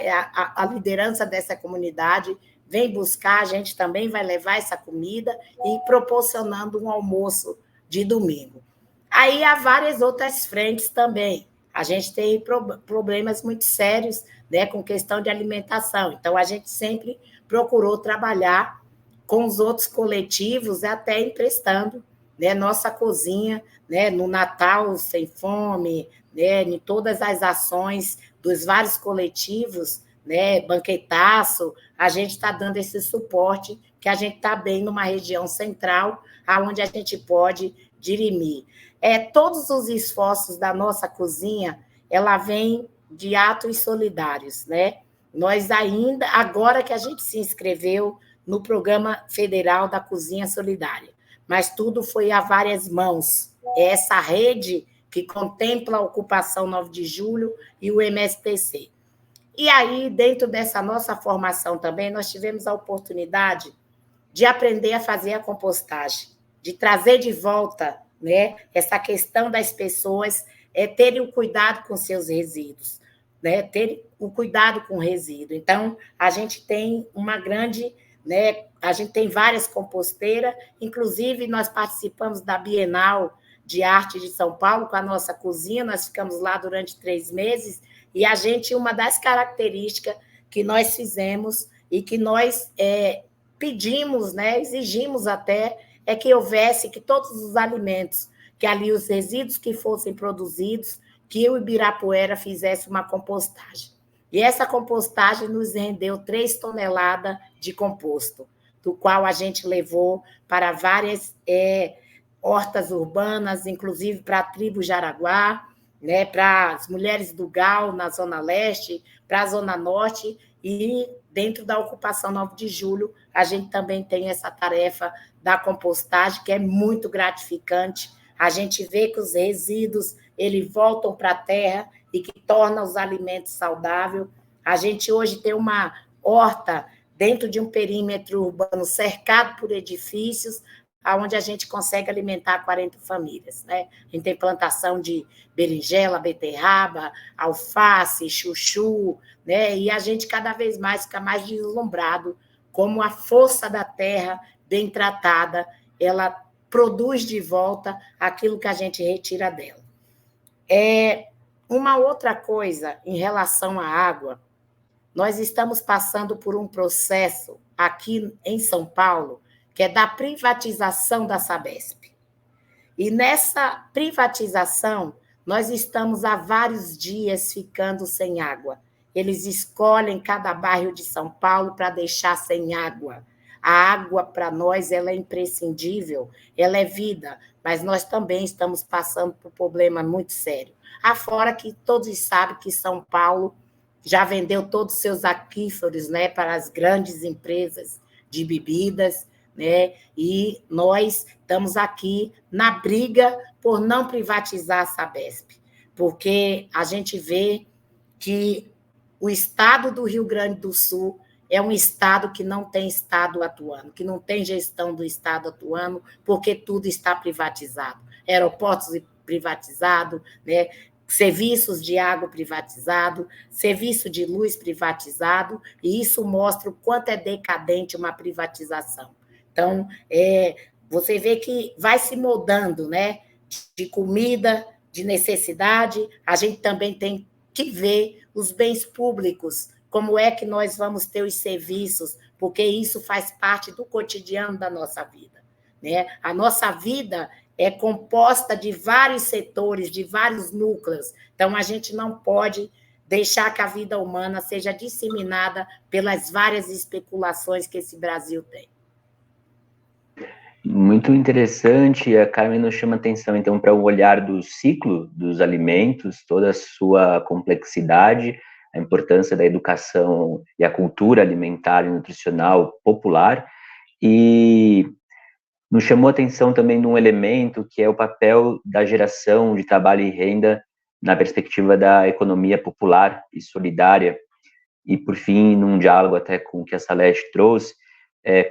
a liderança dessa comunidade, vem buscar, a gente também vai levar essa comida e proporcionando um almoço de domingo. Aí há várias outras frentes também. A gente tem problemas muito sérios, né, com questão de alimentação. Então, a gente sempre procurou trabalhar com os outros coletivos, até emprestando, né, nossa cozinha, né, no Natal Sem Fome, né, em todas as ações dos vários coletivos, né, banquetaço, a gente está dando esse suporte, que a gente está bem numa região central, onde a gente pode dirimir. Todos os esforços da nossa cozinha, ela vem de atos solidários, né? Nós ainda, agora que a gente se inscreveu no Programa Federal da Cozinha Solidária, mas tudo foi a várias mãos. É essa rede que contempla a Ocupação 9 de Julho e o MSTC. E aí, dentro dessa nossa formação também, nós tivemos a oportunidade de aprender a fazer a compostagem, de trazer de volta, né, essa questão das pessoas terem o cuidado com seus resíduos, né, terem o cuidado com o resíduo. Então, a gente tem uma grande, né, a gente tem várias composteiras, inclusive nós participamos da Bienal de Arte de São Paulo com a nossa cozinha, nós ficamos lá durante 3 meses, e a gente, uma das características que nós fizemos e que nós pedimos, né, exigimos até, que houvesse, que todos os alimentos, que ali os resíduos que fossem produzidos, que o Ibirapuera fizesse uma compostagem. E essa compostagem nos rendeu 3 toneladas de composto, do qual a gente levou para várias hortas urbanas, inclusive para a tribo Jaraguá, né, para as mulheres do Gal, na Zona Leste, para a Zona Norte, e dentro da Ocupação 9 de Julho, a gente também tem essa tarefa da compostagem, que é muito gratificante. A gente vê que os resíduos eles voltam para a terra e que torna os alimentos saudáveis. A gente hoje tem uma horta dentro de um perímetro urbano cercado por edifícios, onde a gente consegue alimentar 40 famílias, né? A gente tem plantação de berinjela, beterraba, alface, chuchu, né? E a gente cada vez mais fica mais deslumbrado como a força da terra bem tratada, ela produz de volta aquilo que a gente retira dela. Uma outra coisa em relação à água, nós estamos passando por um processo aqui em São Paulo, que é da privatização da Sabesp. E nessa privatização, nós estamos há vários dias ficando sem água. eles escolhem cada bairro de São Paulo para deixar sem água. A água, para nós, ela é imprescindível, ela é vida, mas nós também estamos passando por um problema muito sério. Afora que todos sabem que São Paulo já vendeu todos os seus aquíferos, né, para as grandes empresas de bebidas, né, e nós estamos aqui na briga por não privatizar a Sabesp, porque a gente vê que o estado do Rio Grande do Sul é um estado que não tem Estado atuando, que não tem gestão do Estado atuando, porque tudo está privatizado. Aeroportos privatizados, né? Serviços de água privatizado, serviço de luz privatizado, e isso mostra o quanto é decadente uma privatização. Então, você vê que vai se moldando, né? De comida, de necessidade, a gente também tem que ver os bens públicos, como é que nós vamos ter os serviços, porque isso faz parte do cotidiano da nossa vida, né? A nossa vida é composta de vários setores, de vários núcleos, então a gente não pode deixar que a vida humana seja disseminada pelas várias especulações que esse Brasil tem. Muito interessante, a Carmen nos chama atenção, então, para o olhar do ciclo dos alimentos, toda a sua complexidade, a importância da educação e a cultura alimentar e nutricional popular, e nos chamou atenção também de um elemento que é o papel da geração de trabalho e renda na perspectiva da economia popular e solidária, e, por fim, num diálogo até com o que a Salete trouxe,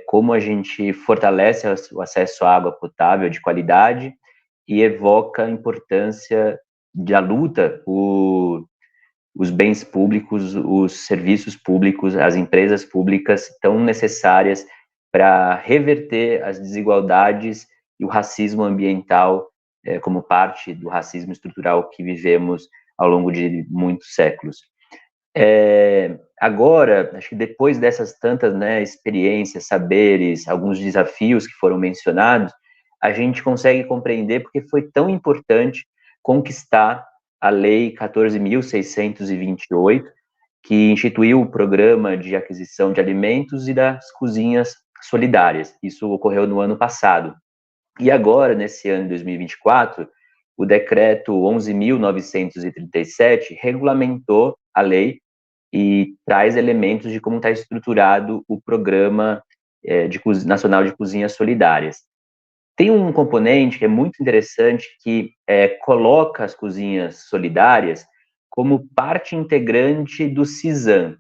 como a gente fortalece o acesso à água potável de qualidade e evoca a importância da luta por os bens públicos, os serviços públicos, as empresas públicas tão necessárias para reverter as desigualdades e o racismo ambiental como parte do racismo estrutural que vivemos ao longo de muitos séculos. Agora, acho que depois dessas tantas, né, experiências, saberes, alguns desafios que foram mencionados, a gente consegue compreender porque foi tão importante conquistar a Lei 14.628, que instituiu o Programa de Aquisição de Alimentos e das Cozinhas Solidárias. Isso ocorreu no ano passado. E agora, nesse ano de 2024, o Decreto 11.937 regulamentou a lei e traz elementos de como está estruturado o Programa Nacional de Cozinhas Solidárias. Tem um componente que é muito interessante, que coloca as cozinhas solidárias como parte integrante do CISAM.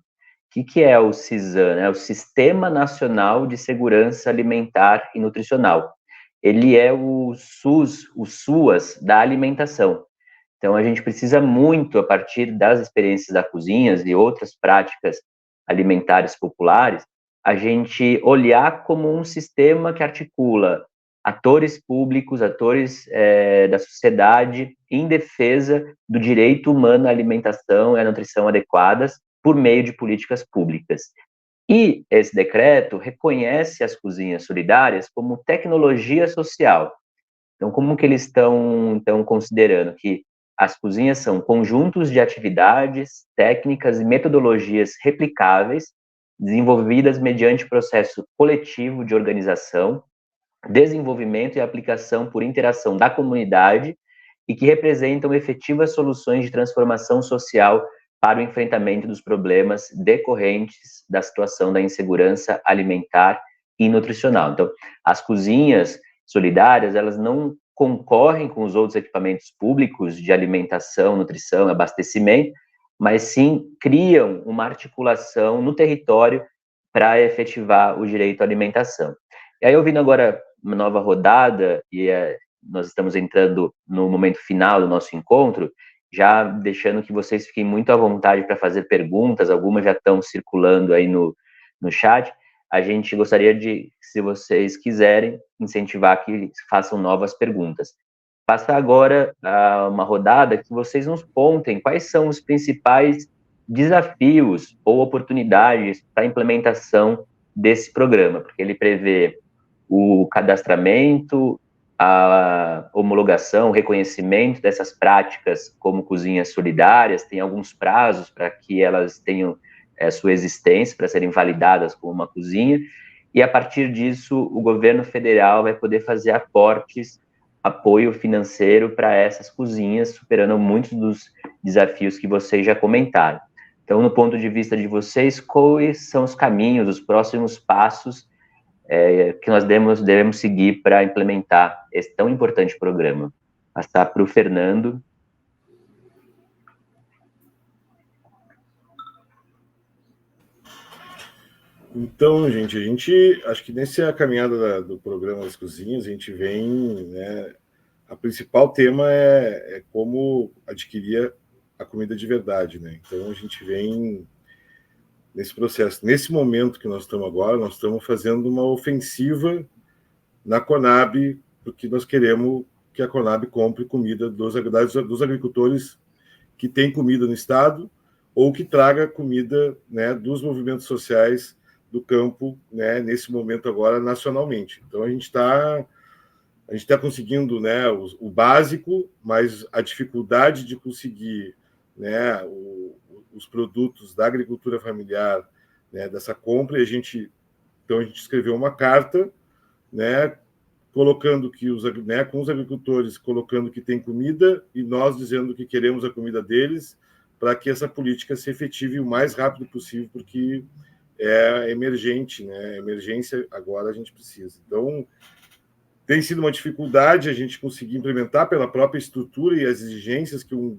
O que é o CISAM? É o Sistema Nacional de Segurança Alimentar e Nutricional. Ele é o SUS, o SUAS da alimentação. Então, a gente precisa muito, a partir das experiências da cozinha e outras práticas alimentares populares, a gente olhar como um sistema que articula atores públicos, atores da sociedade em defesa do direito humano à alimentação e à nutrição adequadas por meio de políticas públicas. E esse decreto reconhece as cozinhas solidárias como tecnologia social. Então, como que eles estão considerando que as cozinhas são conjuntos de atividades, técnicas e metodologias replicáveis, desenvolvidas mediante processo coletivo de organização, desenvolvimento e aplicação por interação da comunidade e que representam efetivas soluções de transformação social para o enfrentamento dos problemas decorrentes da situação da insegurança alimentar e nutricional. Então, as cozinhas solidárias, elas não concorrem com os outros equipamentos públicos de alimentação, nutrição, abastecimento, mas sim criam uma articulação no território para efetivar o direito à alimentação. E aí, ouvindo agora uma nova rodada, e nós estamos entrando no momento final do nosso encontro, já deixando que vocês fiquem muito à vontade para fazer perguntas, algumas já estão circulando aí no chat, a gente gostaria de, se vocês quiserem, incentivar que façam novas perguntas. Passa agora uma rodada que vocês nos contem quais são os principais desafios ou oportunidades para a implementação desse programa, porque ele prevê o cadastramento a homologação, o reconhecimento dessas práticas como cozinhas solidárias, tem alguns prazos para que elas tenham sua existência, para serem validadas como uma cozinha, e a partir disso o governo federal vai poder fazer aportes, apoio financeiro para essas cozinhas, superando muitos dos desafios que vocês já comentaram. Então, no ponto de vista de vocês, quais são os caminhos, os próximos passos que nós devemos seguir para implementar esse tão importante programa? Passar para o Fernando. Então, gente, acho que nessa caminhada do programa das cozinhas, a gente vem, né, a principal tema é como adquirir a comida de verdade, né? Então, a gente vem nesse processo. Nesse momento que nós estamos agora, nós estamos fazendo uma ofensiva na Conab, porque nós queremos que a Conab compre comida dos agricultores que têm comida no estado ou que traga comida, né, dos movimentos sociais do campo, né, nesse momento agora nacionalmente. Então a gente está conseguindo, né, o básico, mas a dificuldade de conseguir, né, os produtos da agricultura familiar, né, dessa compra, então a gente escreveu uma carta, né, colocando que com os agricultores colocando que tem comida e nós dizendo que queremos a comida deles, para que essa política se efetive o mais rápido possível, porque é emergente, né? Emergência agora a gente precisa. Então, tem sido uma dificuldade a gente conseguir implementar pela própria estrutura e as exigências que o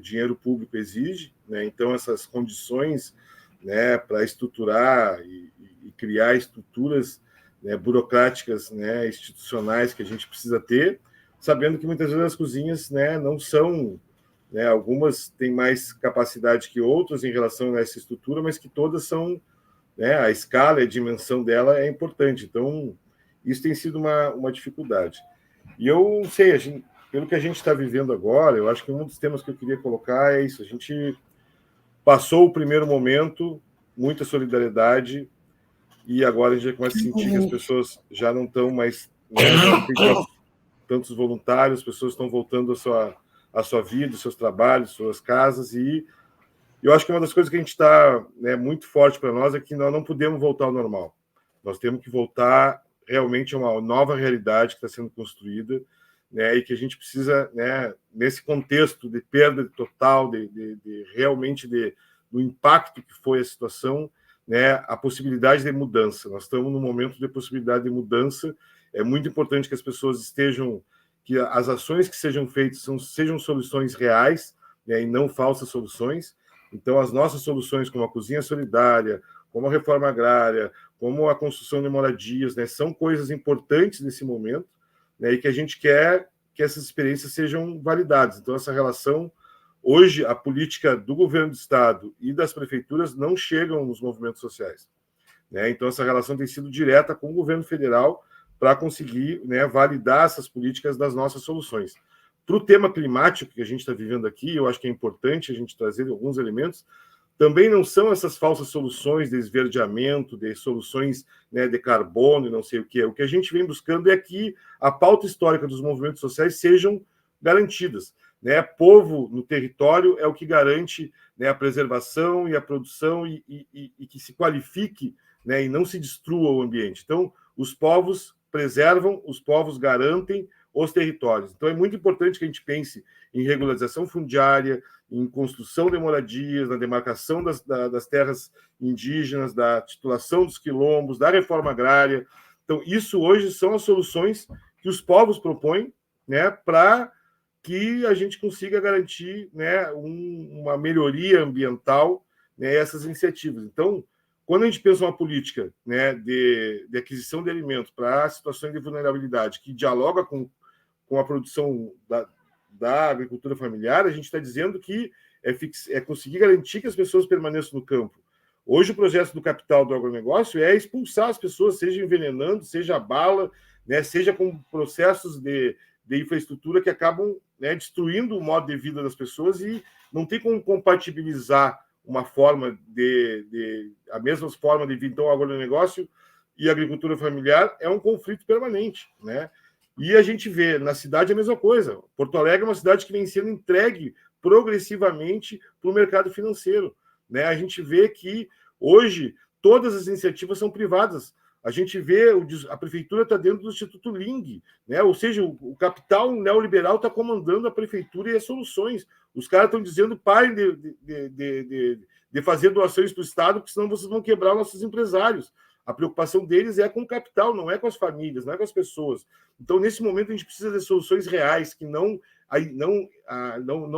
dinheiro público exige, né? Então, essas condições, né, para estruturar e criar estruturas, né, burocráticas, né, institucionais que a gente precisa ter, sabendo que muitas vezes as cozinhas, né, não são, né, algumas têm mais capacidade que outras em relação a essa estrutura, mas que todas são, né, a escala e a dimensão dela é importante. Então, isso tem sido uma dificuldade. E eu não sei, pelo que a gente está vivendo agora, eu acho que um dos temas que eu queria colocar é isso. A gente passou o primeiro momento, muita solidariedade, e agora a gente já começa a sentir que as pessoas já não estão mais, né, não tem tantos voluntários, as pessoas estão voltando à sua vida, aos seus trabalhos, às suas casas, e eu acho que uma das coisas que a gente está, né, muito forte para nós é que nós não podemos voltar ao normal. Nós temos que voltar realmente a uma nova realidade que está sendo construída, né, e que a gente precisa, né, nesse contexto de perda total, realmente do impacto que foi a situação, né, a possibilidade de mudança. Nós estamos num momento de possibilidade de mudança. É muito importante que as pessoas estejam, que as ações que sejam feitas sejam soluções reais, né, e não falsas soluções. Então, as nossas soluções, como a cozinha solidária, como a reforma agrária, como a construção de moradias, né, são coisas importantes nesse momento, né, e que a gente quer que essas experiências sejam validadas. Então, essa relação, hoje, a política do governo do estado e das prefeituras não chegam nos movimentos sociais, né? Então, essa relação tem sido direta com o governo federal para conseguir, né, validar essas políticas das nossas soluções. Para o tema climático que a gente está vivendo aqui, eu acho que é importante a gente trazer alguns elementos. Também não são essas falsas soluções de esverdeamento, de soluções, né, de carbono e não sei o que é. O que a gente vem buscando é que a pauta histórica dos movimentos sociais sejam garantidas, né? Povo no território é o que garante, né, a preservação e a produção e que se qualifique, né, e não se destrua o ambiente. Então, os povos preservam, os povos garantem os territórios. Então, é muito importante que a gente pense em regularização fundiária, em construção de moradias, na demarcação das terras indígenas, da titulação dos quilombos, da reforma agrária. Então, isso hoje são as soluções que os povos propõem, né, para que a gente consiga garantir, né, uma melhoria ambiental, né, essas iniciativas. Então, quando a gente pensa uma política, né, de aquisição de alimentos para situações de vulnerabilidade que dialoga com a produção da agricultura familiar, a gente está dizendo que é conseguir garantir que as pessoas permaneçam no campo. Hoje, o projeto do capital do agronegócio é expulsar as pessoas, seja envenenando, seja a bala, né, seja com processos de infraestrutura que acabam, né, destruindo o modo de vida das pessoas, e não tem como compatibilizar uma forma a mesma forma de vida. Então, o agronegócio e a agricultura familiar é um conflito permanente, né? E a gente vê na cidade a mesma coisa. Porto Alegre é uma cidade que vem sendo entregue progressivamente para o mercado financeiro, né? A gente vê que hoje todas as iniciativas são privadas. A gente vê a prefeitura está dentro do Instituto Ling, né? Ou seja, o capital neoliberal está comandando a prefeitura e as soluções. Os caras estão dizendo: parem de fazer doações para o Estado, porque senão vocês vão quebrar nossos empresários. A preocupação deles é com o capital, não é com as famílias, não é com as pessoas. Então, nesse momento, a gente precisa de soluções reais que não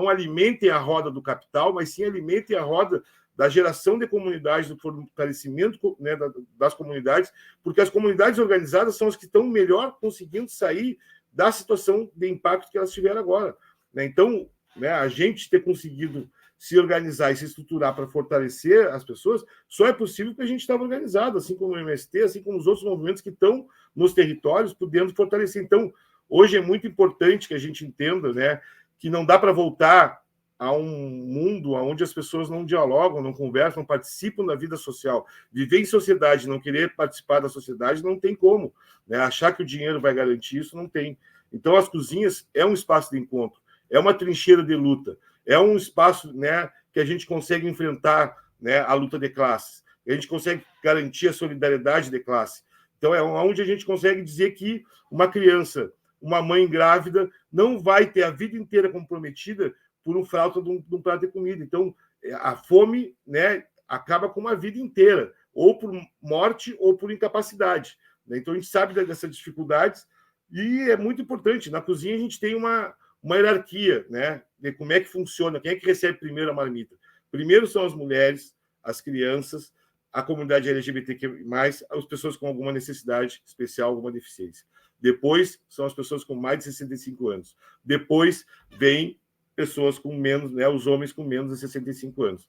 alimentem a roda do capital, mas sim alimentem a roda da geração de comunidades, do fortalecimento, né, das comunidades, porque as comunidades organizadas são as que estão melhor conseguindo sair da situação de impacto que elas tiveram agora, né? Então, né, a gente ter conseguido se organizar e se estruturar para fortalecer as pessoas só é possível porque a gente estava organizado, assim como o MST, assim como os outros movimentos que estão nos territórios, podendo fortalecer. Então, hoje é muito importante que a gente entenda, né, que não dá para voltar a um mundo onde as pessoas não dialogam, não conversam, não participam da vida social. Viver em sociedade, não querer participar da sociedade, não tem como, né? Achar que o dinheiro vai garantir isso, não tem. Então, as cozinhas é um espaço de encontro, é uma trincheira de luta, é um espaço, né, que a gente consegue enfrentar, né, a luta de classes, a gente consegue garantir a solidariedade de classe. Então, é onde a gente consegue dizer que uma criança, uma mãe grávida, não vai ter a vida inteira comprometida por falta de um prato de comida. Então, a fome, né, acaba com uma vida inteira, ou por morte ou por incapacidade. Então, a gente sabe dessas dificuldades e é muito importante. Na cozinha, a gente tem uma hierarquia, né, de como é que funciona, quem é que recebe primeiro a marmita. Primeiro são as mulheres, as crianças, a comunidade LGBTQ+, as pessoas com alguma necessidade especial, alguma deficiência. Depois são as pessoas com mais de 65 anos. Depois vem pessoas com menos, né, os homens com menos de 65 anos.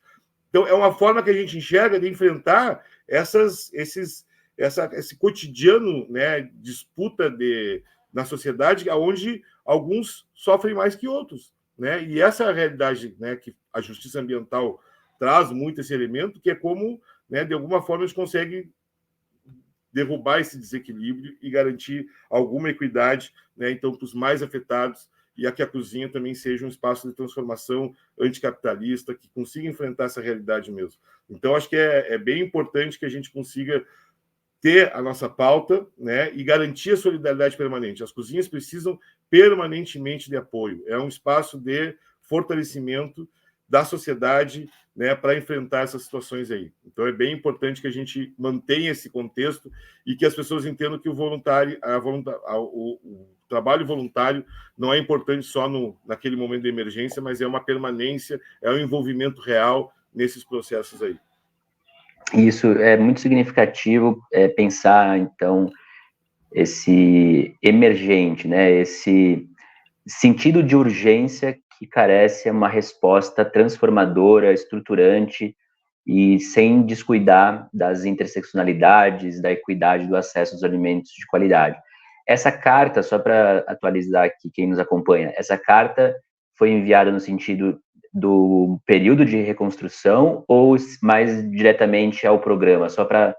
Então, é uma forma que a gente enxerga de enfrentar esse cotidiano, né, disputa na sociedade, onde alguns sofrem mais que outros, né? E essa é a realidade, né, que a justiça ambiental traz muito esse elemento, que é como, né, de alguma forma, a gente consegue derrubar esse desequilíbrio e garantir alguma equidade, né, então, para os mais afetados, e que a cozinha também seja um espaço de transformação anticapitalista, que consiga enfrentar essa realidade mesmo. Então, acho que é bem importante que a gente consiga ter a nossa pauta, né, e garantir a solidariedade permanente. As cozinhas precisam permanentemente de apoio. É um espaço de fortalecimento da sociedade, né, para enfrentar essas situações aí. Então, é bem importante que a gente mantenha esse contexto e que as pessoas entendam que o trabalho voluntário não é importante só naquele momento de emergência, mas é uma permanência, é um envolvimento real nesses processos aí. Isso é muito significativo, pensar, então, esse emergente, né, esse sentido de urgência que carece uma resposta transformadora, estruturante e sem descuidar das interseccionalidades, da equidade do acesso aos alimentos de qualidade. Essa carta, só para atualizar aqui quem nos acompanha, essa carta foi enviada no sentido do período de reconstrução ou mais diretamente ao programa, só para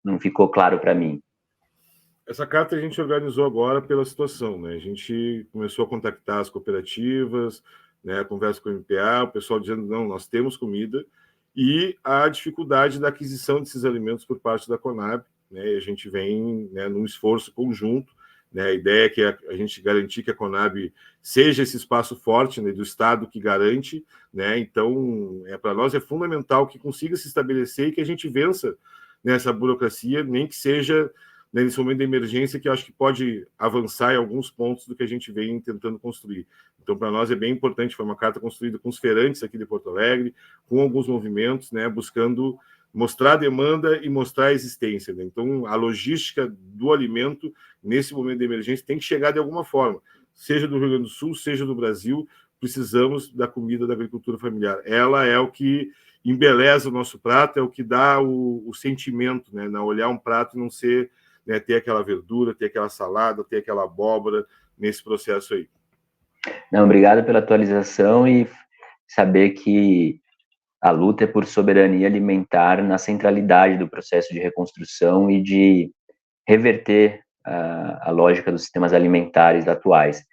não ficou claro para mim? Essa carta a gente organizou agora pela situação, né? A gente começou a contactar as cooperativas, né? A conversa com o MPA, o pessoal dizendo, não, nós temos comida, e a dificuldade da aquisição desses alimentos por parte da Conab, né? E a gente vem, né, num esforço conjunto, né? A ideia é que a gente garantir que a Conab seja esse espaço forte, né, do Estado que garante, né? Então, para nós é fundamental que consiga se estabelecer e que a gente vença nessa burocracia, nem que seja nesse momento de emergência, que eu acho que pode avançar em alguns pontos do que a gente vem tentando construir. Então, para nós é bem importante, foi uma carta construída com os feirantes aqui de Porto Alegre, com alguns movimentos, né, buscando mostrar a demanda e mostrar a existência, né? Então, a logística do alimento, nesse momento de emergência, tem que chegar de alguma forma, seja do Rio Grande do Sul, seja do Brasil, precisamos da comida da agricultura familiar. Ela é o que embeleza o nosso prato, é o que dá o sentimento, né, na olhar um prato e não ser, né, ter aquela verdura, ter aquela salada, ter aquela abóbora nesse processo aí. Não, obrigado pela atualização e saber que a luta é por soberania alimentar na centralidade do processo de reconstrução e de reverter a lógica dos sistemas alimentares atuais.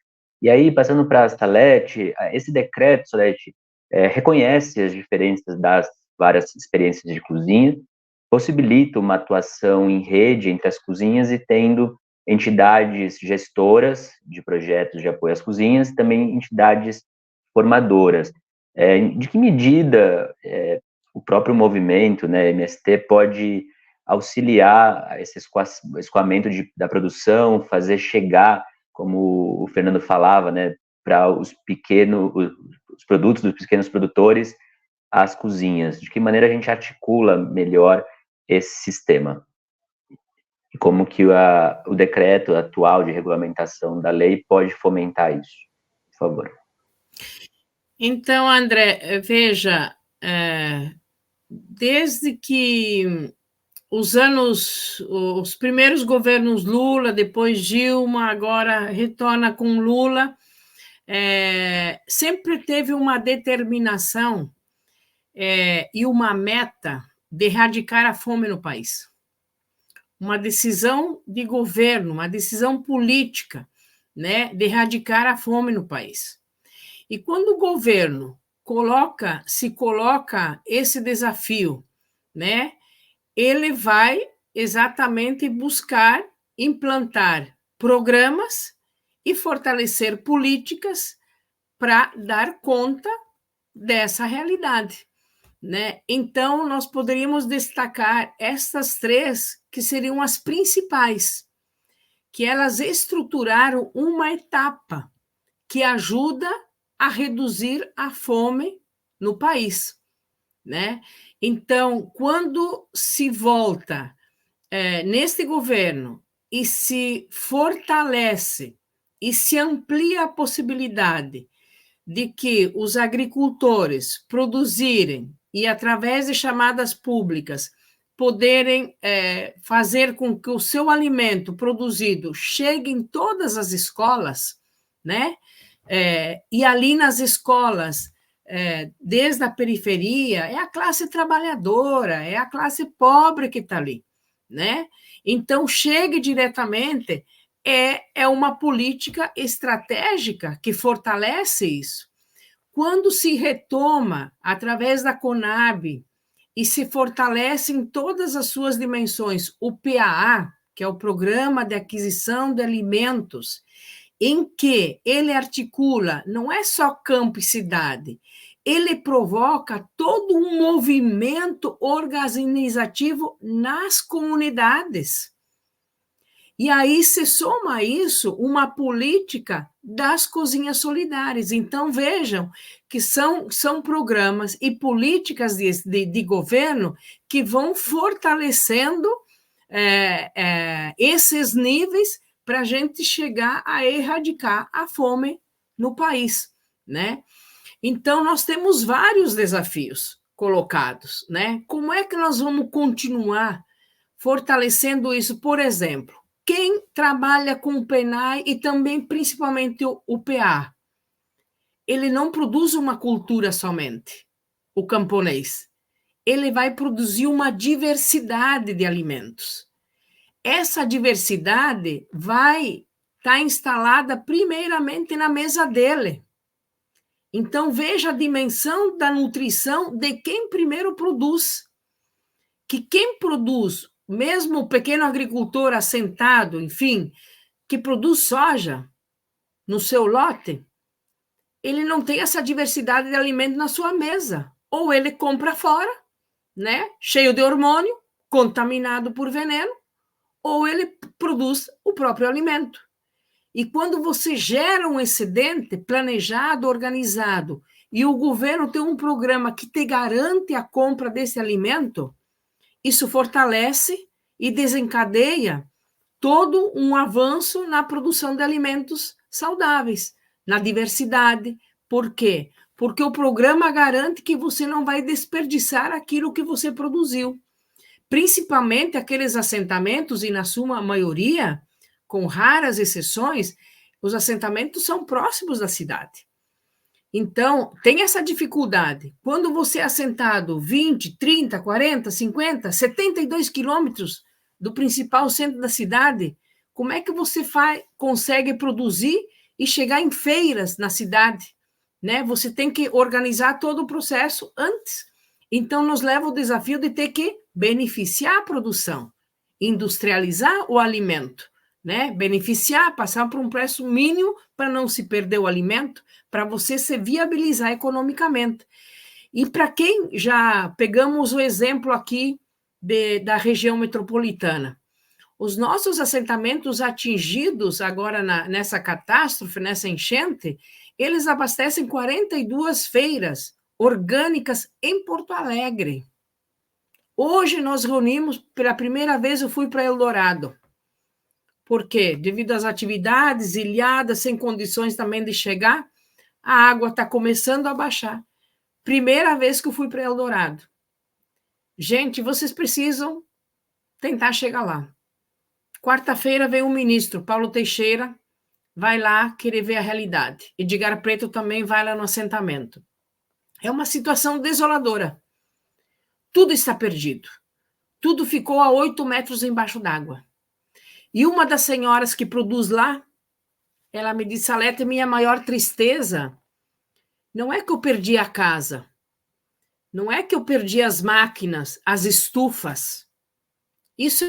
E aí, passando para a Salete, esse decreto, Salete, reconhece as diferenças das várias experiências de cozinha, possibilita uma atuação em rede entre as cozinhas e tendo entidades gestoras de projetos de apoio às cozinhas e também entidades formadoras. De que medida o próprio movimento, né, MST, pode auxiliar esse escoamento da produção, fazer chegar, como o Fernando falava, né, para os produtos dos pequenos produtores às cozinhas? De que maneira a gente articula melhor esse sistema? E como que o decreto atual de regulamentação da lei pode fomentar isso? Por favor. Então, André, veja, desde que os primeiros governos Lula, depois Dilma, agora retorna com Lula, sempre teve uma determinação e uma meta de erradicar a fome no país. Uma decisão de governo, uma decisão política, né, de erradicar a fome no país. E quando o governo se coloca esse desafio, né, ele vai exatamente buscar implantar programas e fortalecer políticas para dar conta dessa realidade, né? Então, nós poderíamos destacar essas três, que seriam as principais, que elas estruturaram uma etapa que ajuda a reduzir a fome no país, né? Então, quando se volta neste governo e se fortalece e se amplia a possibilidade de que os agricultores produzirem e, através de chamadas públicas, poderem fazer com que o seu alimento produzido chegue em todas as escolas, né? E ali nas escolas, desde a periferia, é a classe trabalhadora, é a classe pobre que está ali, né? Então, chegue diretamente, é uma política estratégica que fortalece isso. Quando se retoma, através da Conab, e se fortalece em todas as suas dimensões, o PAA, que é o Programa de Aquisição de Alimentos, em que ele articula, não é só campo e cidade, ele provoca todo um movimento organizativo nas comunidades. E aí se soma a isso uma política das cozinhas solidárias. Então, vejam que são programas e políticas de governo que vão fortalecendo esses níveis para a gente chegar a erradicar a fome no país, né? Então, nós temos vários desafios colocados, né? Como é que nós vamos continuar fortalecendo isso? Por exemplo, quem trabalha com o PNAE e também, principalmente, o PA, ele não produz uma cultura somente, o camponês. Ele vai produzir uma diversidade de alimentos. Essa diversidade vai estar instalada primeiramente na mesa dele. Então, veja a dimensão da nutrição de quem primeiro produz. Que quem produz, mesmo o pequeno agricultor assentado, enfim, que produz soja no seu lote, ele não tem essa diversidade de alimento na sua mesa. Ou ele compra fora, né, cheio de hormônio, contaminado por veneno, ou ele produz o próprio alimento. E quando você gera um excedente planejado, organizado, e o governo tem um programa que te garante a compra desse alimento, isso fortalece e desencadeia todo um avanço na produção de alimentos saudáveis, na diversidade. Por quê? Porque o programa garante que você não vai desperdiçar aquilo que você produziu. Principalmente aqueles assentamentos, e na sua maioria, com raras exceções, os assentamentos são próximos da cidade. Então, tem essa dificuldade. Quando você é assentado 20, 30, 40, 50, 72 quilômetros do principal centro da cidade, Como é que você consegue produzir e chegar em feiras na cidade? Né? Você tem que organizar todo o processo antes. Então, nos leva o desafio de ter que beneficiar a produção, industrializar o alimento, né? Beneficiar, passar por um preço mínimo para não se perder o alimento, para você se viabilizar economicamente. E para quem já pegamos o exemplo aqui da região metropolitana, os nossos assentamentos atingidos agora nessa catástrofe, nessa enchente, eles abastecem 42 feiras orgânicas em Porto Alegre. Hoje nós reunimos, pela primeira vez eu fui para Eldorado. Por quê? Devido às atividades, ilhadas, sem condições também de chegar, a água está começando a baixar. Primeira vez que eu fui para Eldorado. Gente, vocês precisam tentar chegar lá. Quarta-feira vem o ministro, Paulo Teixeira, vai lá querer ver a realidade. Edgar Preto também vai lá no assentamento. É uma situação desoladora. Tudo está perdido. Tudo ficou a 8 metros embaixo d'água. E uma das senhoras que produz lá, ela me disse, Salete, minha maior tristeza não é que eu perdi a casa, não é que eu perdi as máquinas, as estufas. Isso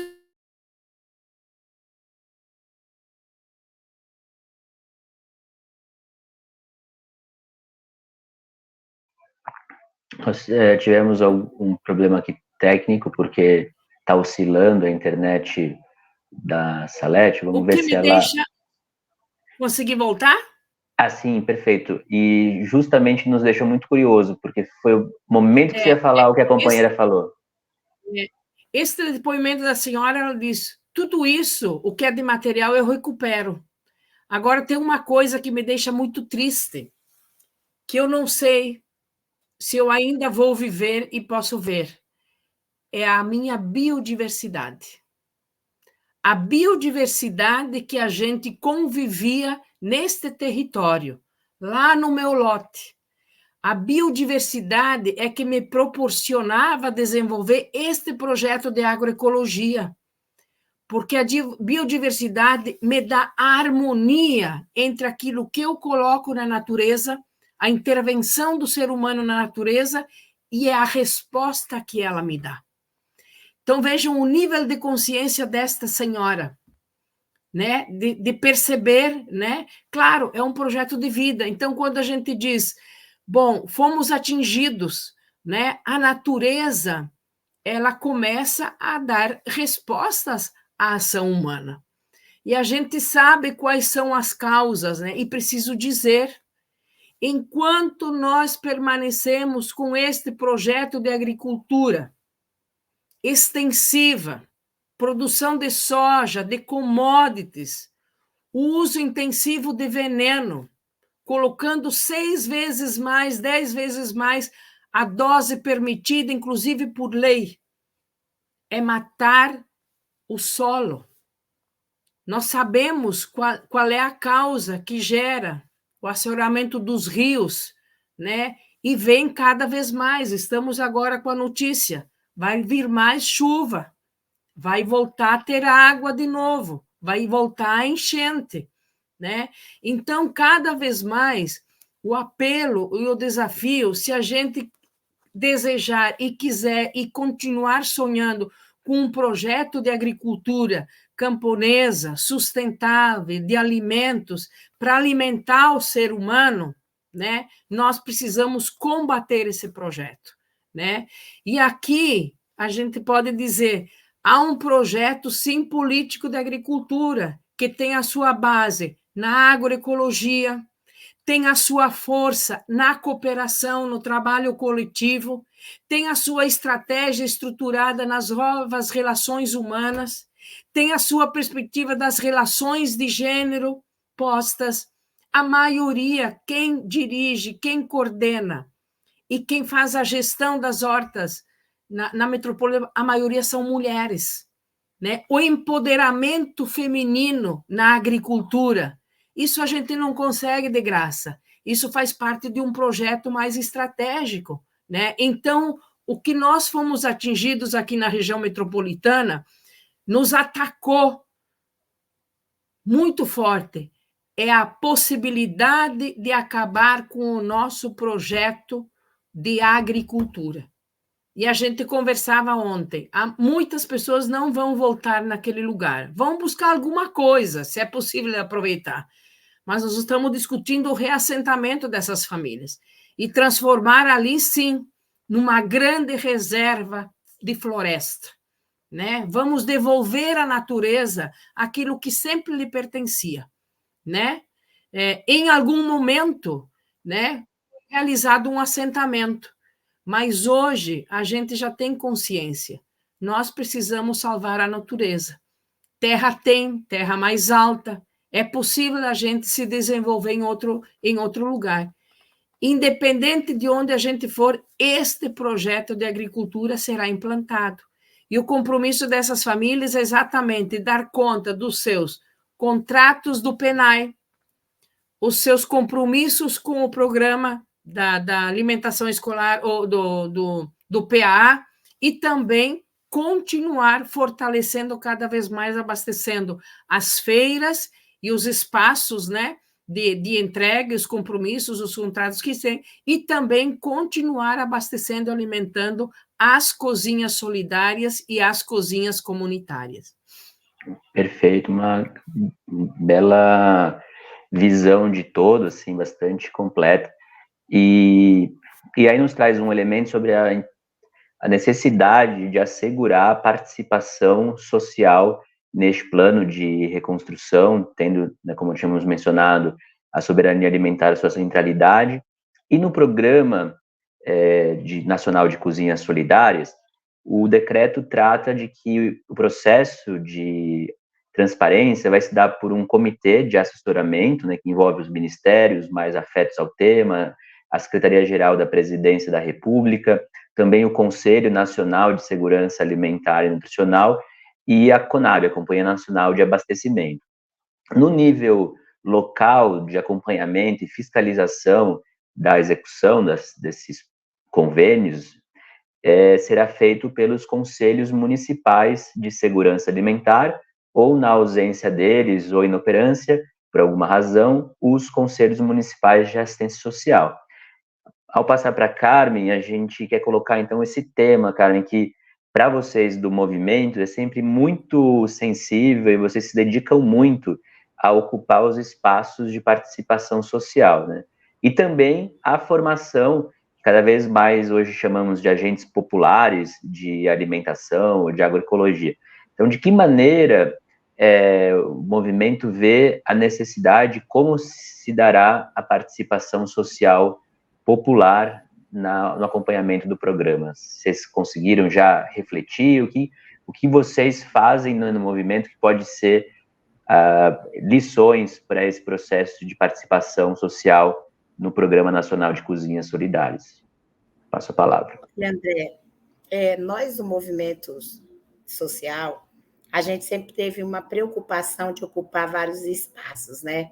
Nós tivemos algum problema aqui técnico, porque está oscilando a internet da Salete. Vamos ver se ela... deixa... Conseguir voltar? Ah, sim, perfeito. E justamente nos deixou muito curioso, porque foi o momento que você ia falar o que a companheira falou. Esse depoimento da senhora, ela disse, tudo isso, o que é de material, eu recupero. Agora, tem uma coisa que me deixa muito triste, que eu não sei se eu ainda vou viver e posso ver. É a minha biodiversidade. A biodiversidade que a gente convivia neste território, lá no meu lote. A biodiversidade é que me proporcionava desenvolver este projeto de agroecologia, porque a biodiversidade me dá a harmonia entre aquilo que eu coloco na natureza, a intervenção do ser humano na natureza e a resposta que ela me dá. Então, vejam o nível de consciência desta senhora, né? De perceber, né? Claro, é um projeto de vida. Então, quando a gente diz, bom, fomos atingidos, né? A natureza, ela começa a dar respostas à ação humana. E a gente sabe quais são as causas, né? E preciso dizer, enquanto nós permanecemos com este projeto de agricultura extensiva, produção de soja, de commodities, o uso intensivo de veneno, colocando 6 vezes mais, 10 vezes mais a dose permitida, inclusive por lei, é matar o solo. Nós sabemos qual é a causa que gera o assoreamento dos rios, né? E vem cada vez mais. Estamos agora com a notícia, vai vir mais chuva, vai voltar a ter água de novo, vai voltar a enchente, né? Então, cada vez mais, o apelo e o desafio, se a gente desejar e quiser e continuar sonhando com um projeto de agricultura camponesa, sustentável, de alimentos, para alimentar o ser humano, né? Nós precisamos combater esse projeto, né? E aqui a gente pode dizer, há um projeto, sim, político de agricultura, que tem a sua base na agroecologia, tem a sua força na cooperação, no trabalho coletivo, tem a sua estratégia estruturada nas novas relações humanas, tem a sua perspectiva das relações de gênero postas. A maioria, quem dirige, quem coordena e quem faz a gestão das hortas na metrópole, a maioria são mulheres, né? O empoderamento feminino na agricultura, isso a gente não consegue de graça. Isso faz parte de um projeto mais estratégico, né? Então, o que nós fomos atingidos aqui na região metropolitana nos atacou muito forte, é a possibilidade de acabar com o nosso projeto de agricultura. E a gente conversava ontem, muitas pessoas não vão voltar naquele lugar, vão buscar alguma coisa, se é possível aproveitar. Mas nós estamos discutindo o reassentamento dessas famílias e transformar ali, sim, numa grande reserva de floresta, né? Vamos devolver à natureza aquilo que sempre lhe pertencia, né? Em algum momento, né, realizado um assentamento, mas hoje a gente já tem consciência. Nós precisamos salvar a natureza. Terra tem, terra mais alta, é possível a gente se desenvolver em outro lugar. Independente de onde a gente for, este projeto de agricultura será implantado. E o compromisso dessas famílias é exatamente dar conta dos seus contratos do PENAI, os seus compromissos com o programa da alimentação escolar, ou do PAA, e também continuar fortalecendo cada vez mais, abastecendo as feiras e os espaços, né, de entrega, os compromissos, os contratos que tem, e também continuar abastecendo e alimentando as cozinhas solidárias e as cozinhas comunitárias. Perfeito, uma bela visão de todo, assim, bastante completa. E aí nos traz um elemento sobre a necessidade de assegurar a participação social neste plano de reconstrução, tendo, né, como tínhamos mencionado, a soberania alimentar a sua centralidade. E no programa nacional de cozinhas solidárias, o decreto trata de que o processo de transparência vai se dar por um comitê de assessoramento, né, que envolve os ministérios mais afetos ao tema, a Secretaria-Geral da Presidência da República, também o Conselho Nacional de Segurança Alimentar e Nutricional e a CONAB, a Companhia Nacional de Abastecimento. No nível local de acompanhamento e fiscalização da execução desses convênios, será feito pelos conselhos municipais de segurança alimentar, ou na ausência deles ou inoperância, por alguma razão, os conselhos municipais de assistência social. Ao passar para a Carmen, a gente quer colocar, então, esse tema, Carmen, que para vocês do movimento é sempre muito sensível e vocês se dedicam muito a ocupar os espaços de participação social, né? E também a formação, cada vez mais hoje chamamos de agentes populares de alimentação ou de agroecologia. Então, de que maneira o movimento vê a necessidade, como se dará a participação social popular no acompanhamento do programa? Vocês conseguiram já refletir o que vocês fazem no movimento que pode ser lições para esse processo de participação social no Programa Nacional de Cozinhas Solidárias? Passo a palavra. André, nós, o movimento social, a gente sempre teve uma preocupação de ocupar vários espaços, né?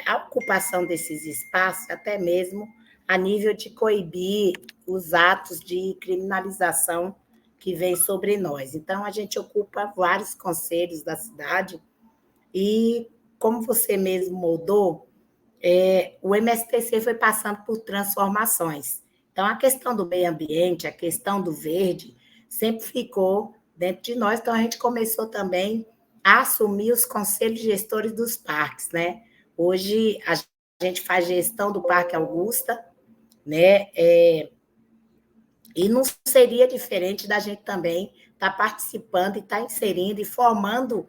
A ocupação desses espaços, até mesmo a nível de coibir os atos de criminalização que vem sobre nós. Então, a gente ocupa vários conselhos da cidade e, como você mesmo moldou, o MSTC foi passando por transformações. Então, a questão do meio ambiente, a questão do verde, sempre ficou dentro de nós. Então, a gente começou também a assumir os conselhos gestores dos parques, né? Hoje, a gente faz gestão do Parque Augusta, né? E não seria diferente da gente também estar participando e estar inserindo e formando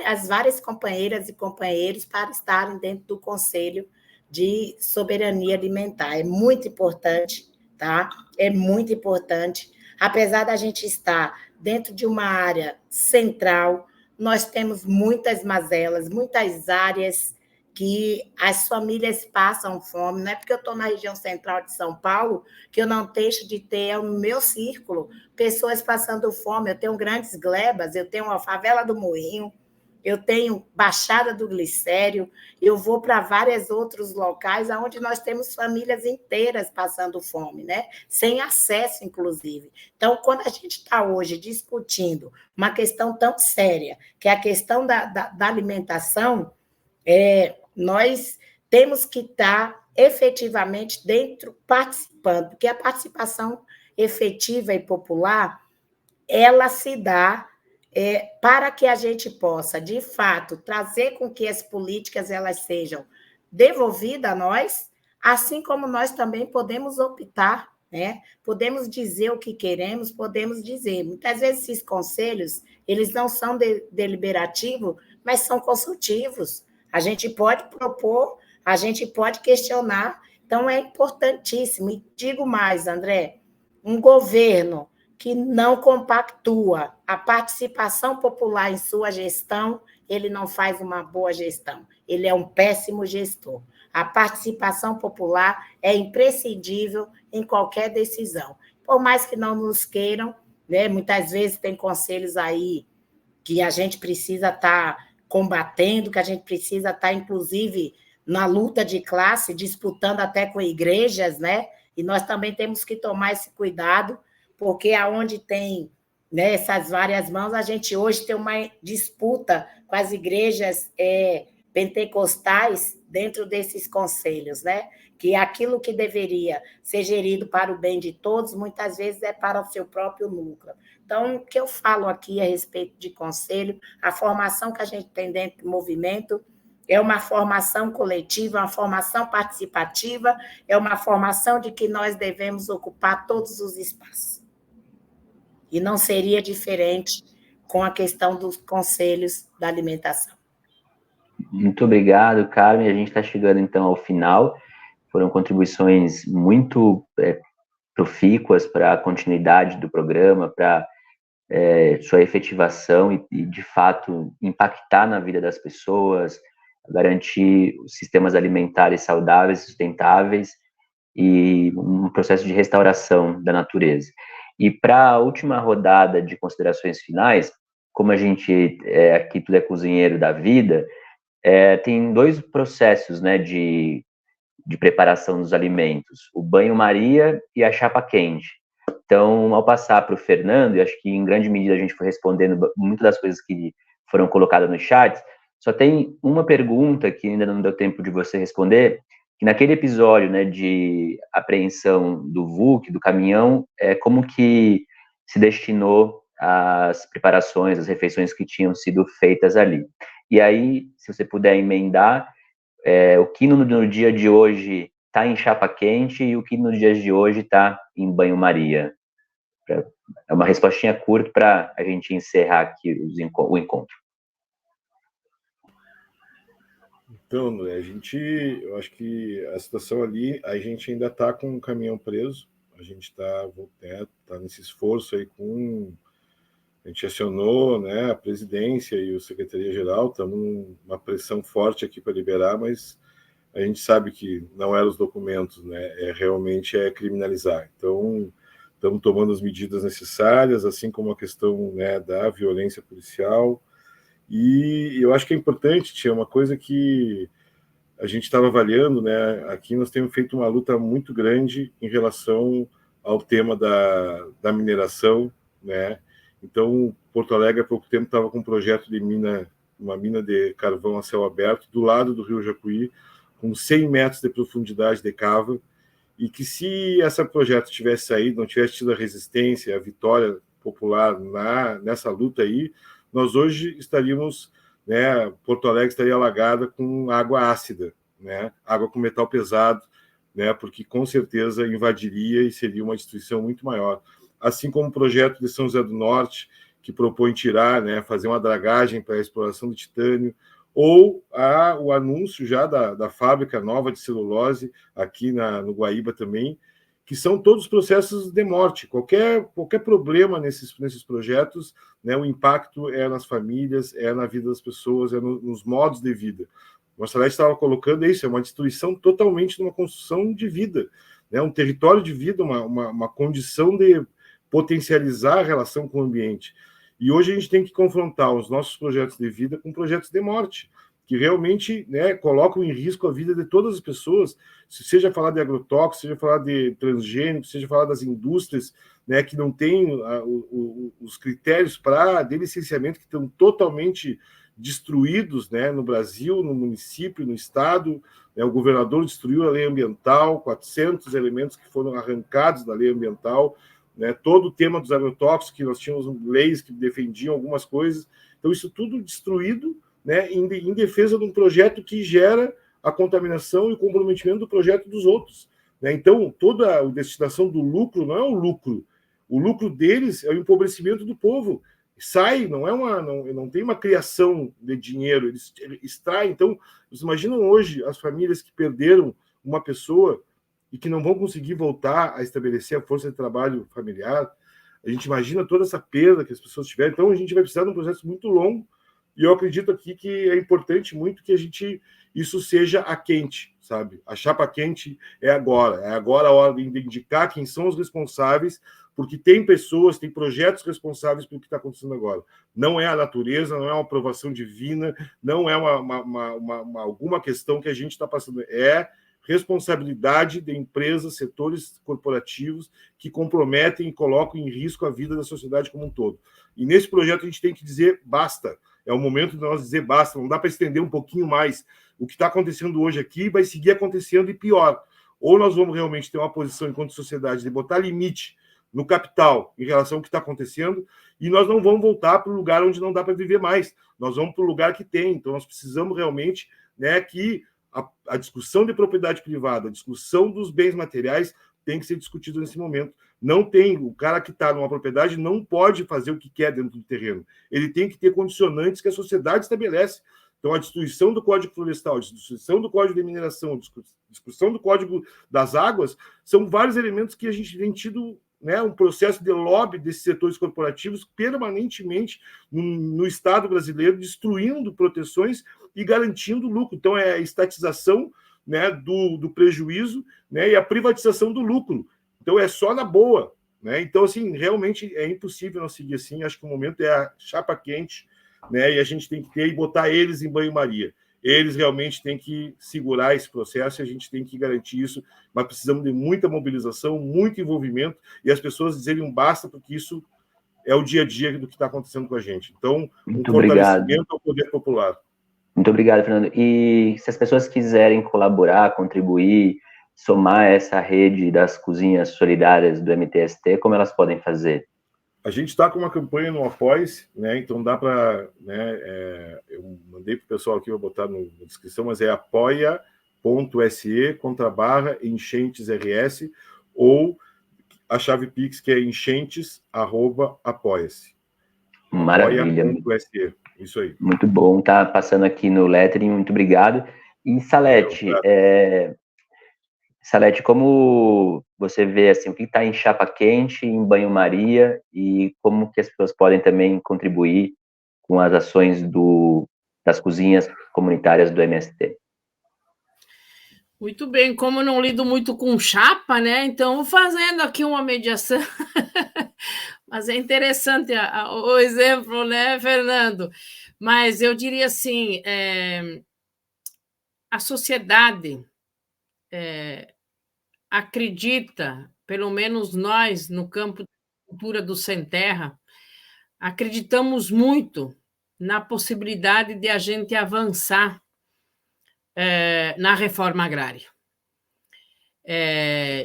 as várias companheiras e companheiros para estarem dentro do Conselho de Soberania Alimentar. É muito importante, tá? É muito importante. Apesar da gente estar dentro de uma área central, nós temos muitas mazelas, muitas áreas que as famílias passam fome. Não é porque eu estou na região central de São Paulo que eu não deixo de ter no meu círculo pessoas passando fome. Eu tenho grandes glebas, eu tenho a favela do Morrinho, eu tenho Baixada do Glicério, eu vou para vários outros locais onde nós temos famílias inteiras passando fome, né? Sem acesso, inclusive. Então, quando a gente está hoje discutindo uma questão tão séria, que é a questão da alimentação, nós temos que estar efetivamente dentro, participando, porque a participação efetiva e popular, ela se dá para que a gente possa, de fato, trazer com que as políticas elas sejam devolvidas a nós, assim como nós também podemos optar, né? Podemos dizer o que queremos, podemos dizer. Muitas vezes esses conselhos, eles não são deliberativos, mas são consultivos. A gente pode propor, a gente pode questionar, então é importantíssimo. E digo mais, André, um governo que não compactua a participação popular em sua gestão, ele não faz uma boa gestão, ele é um péssimo gestor. A participação popular é imprescindível em qualquer decisão. Por mais que não nos queiram, né, muitas vezes tem conselhos aí que a gente precisa estar combatendo, que a gente precisa estar, inclusive, na luta de classe, disputando até com igrejas, né? E nós também temos que tomar esse cuidado, porque aonde tem, né, essas várias mãos, a gente hoje tem uma disputa com as igrejas pentecostais dentro desses conselhos, né? Que aquilo que deveria ser gerido para o bem de todos, muitas vezes é para o seu próprio núcleo. Então, o que eu falo aqui a respeito de conselho, a formação que a gente tem dentro do movimento é uma formação coletiva, uma formação participativa, é uma formação de que nós devemos ocupar todos os espaços. E não seria diferente com a questão dos conselhos da alimentação. Muito obrigado, Carmen. A gente está chegando, então, ao final. Foram contribuições muito profícuas para a continuidade do programa, para sua efetivação e, de fato, impactar na vida das pessoas, garantir sistemas alimentares saudáveis, sustentáveis e um processo de restauração da natureza. E para a última rodada de considerações finais, como a gente aqui tudo é cozinheiro da vida, tem dois processos, né, de preparação dos alimentos, o banho-maria e a chapa quente. Então, ao passar para o Fernando, e acho que em grande medida a gente foi respondendo muitas das coisas que foram colocadas no chat, só tem uma pergunta que ainda não deu tempo de você responder, que naquele episódio, né, de apreensão do VUC, do caminhão, como que se destinou as preparações, as refeições que tinham sido feitas ali. E aí, se você puder emendar, o que no dia de hoje está em chapa quente e o que no dia de hoje está em banho-maria. É uma respostinha curta para a gente encerrar aqui o encontro. Então, André, eu acho que a situação ali, a gente ainda está com um caminhão preso, a gente está nesse esforço aí a gente acionou, né, a presidência e o secretaria-geral, estamos numa pressão forte aqui para liberar, mas a gente sabe que não eram os documentos, né, realmente criminalizar. Então, estamos tomando as medidas necessárias, assim como a questão, né, da violência policial. E eu acho que é importante, tinha uma coisa que a gente estava avaliando, né? Aqui nós temos feito uma luta muito grande em relação ao tema da mineração, né? Então, Porto Alegre, há pouco tempo, estava com um projeto de uma mina de carvão a céu aberto, do lado do Rio Jacuí, com 100 metros de profundidade de cava, e que se esse projeto tivesse saído, não tivesse tido a resistência, a vitória popular nessa luta aí, nós hoje estaríamos, né, Porto Alegre estaria alagada com água ácida, né, água com metal pesado, né, porque com certeza invadiria e seria uma destruição muito maior. Assim como o projeto de São José do Norte, que propõe tirar, né, fazer uma dragagem para a exploração do titânio, ou o anúncio já da fábrica nova de celulose aqui no Guaíba também, que são todos processos de morte. Qualquer problema nesses projetos, né, o impacto é nas famílias, é na vida das pessoas, é nos modos de vida. O Marcelete estava colocando isso, é uma destruição totalmente de uma construção de vida, né, um território de vida, uma condição de potencializar a relação com o ambiente. E hoje a gente tem que confrontar os nossos projetos de vida com projetos de morte, que realmente, né, colocam em risco a vida de todas as pessoas, seja falar de agrotóxicos, seja falar de transgênicos, seja falar das indústrias, né, que não têm os critérios de licenciamento, que estão totalmente destruídos, né, no Brasil, no município, no estado, né, o governador destruiu a lei ambiental, 400 elementos que foram arrancados da lei ambiental, né, todo o tema dos agrotóxicos, que nós tínhamos leis que defendiam algumas coisas, então isso tudo destruído, né, em defesa de um projeto que gera a contaminação e o comprometimento do projeto dos outros, né? Então, toda a destinação do lucro não é o lucro deles é o empobrecimento do povo. Sai, não tem uma criação de dinheiro, eles extraem. Então, vocês imaginam hoje as famílias que perderam uma pessoa e que não vão conseguir voltar a estabelecer a força de trabalho familiar. A gente imagina toda essa perda que as pessoas tiveram. Então, a gente vai precisar de um processo muito longo. E eu acredito aqui que é importante muito que isso seja a quente, sabe? A chapa quente é agora a hora de indicar quem são os responsáveis, porque tem pessoas, tem projetos responsáveis pelo que está acontecendo agora. Não é a natureza, não é uma aprovação divina, não é alguma questão que a gente está passando, é responsabilidade de empresas, setores corporativos que comprometem e colocam em risco a vida da sociedade como um todo. E nesse projeto a gente tem que dizer basta. É o momento de nós dizer basta, não dá para estender um pouquinho mais. O que está acontecendo hoje aqui vai seguir acontecendo e pior. Ou nós vamos realmente ter uma posição enquanto sociedade de botar limite no capital em relação ao que está acontecendo e nós não vamos voltar para o lugar onde não dá para viver mais. Nós vamos para o lugar que tem. Então nós precisamos realmente, né, que a discussão de propriedade privada, a discussão dos bens materiais tem que ser discutido nesse momento. Não tem, o cara que está numa propriedade não pode fazer o que quer dentro do terreno. Ele tem que ter condicionantes que a sociedade estabelece. Então, a destruição do Código Florestal, a destruição do Código de Mineração, a discussão do Código das Águas, são vários elementos que a gente tem tido, né, um processo de lobby desses setores corporativos permanentemente no Estado brasileiro, destruindo proteções e garantindo lucro. Então, é a estatização, né, do prejuízo, né, e a privatização do lucro. Então, é só na boa, né? Então, assim, realmente é impossível não seguir assim. Acho que o momento é a chapa quente, né? E a gente tem que ter e botar eles em banho-maria. Eles realmente têm que segurar esse processo e a gente tem que garantir isso. Mas precisamos de muita mobilização, muito envolvimento e as pessoas dizerem um basta, porque isso é o dia a dia do que está acontecendo com a gente. Então, muito fortalecimento ao poder popular. Muito obrigado, Fernando. E se as pessoas quiserem colaborar, contribuir, somar essa rede das cozinhas solidárias do MTST, como elas podem fazer? A gente está com uma campanha no Apoia-se, né? Então dá para, né, eu mandei para o pessoal aqui, vou botar na descrição, mas é apoia.se/enchentesrs ou a chave Pix, que é enchentes@apoia-se. Maravilha. Apoia.se. Isso aí. Muito bom, tá passando aqui no lettering, muito obrigado. E Salete, Salete, como você vê assim, o que está em chapa quente, em banho-maria, e como que as pessoas podem também contribuir com as ações das cozinhas comunitárias do MST? Muito bem, como eu não lido muito com chapa, né? Então, vou fazendo aqui uma mediação. Mas é interessante o exemplo, né, Fernando? Mas eu diria assim, a sociedade acredita, pelo menos nós, no campo da cultura do sem terra, acreditamos muito na possibilidade de a gente avançar na reforma agrária.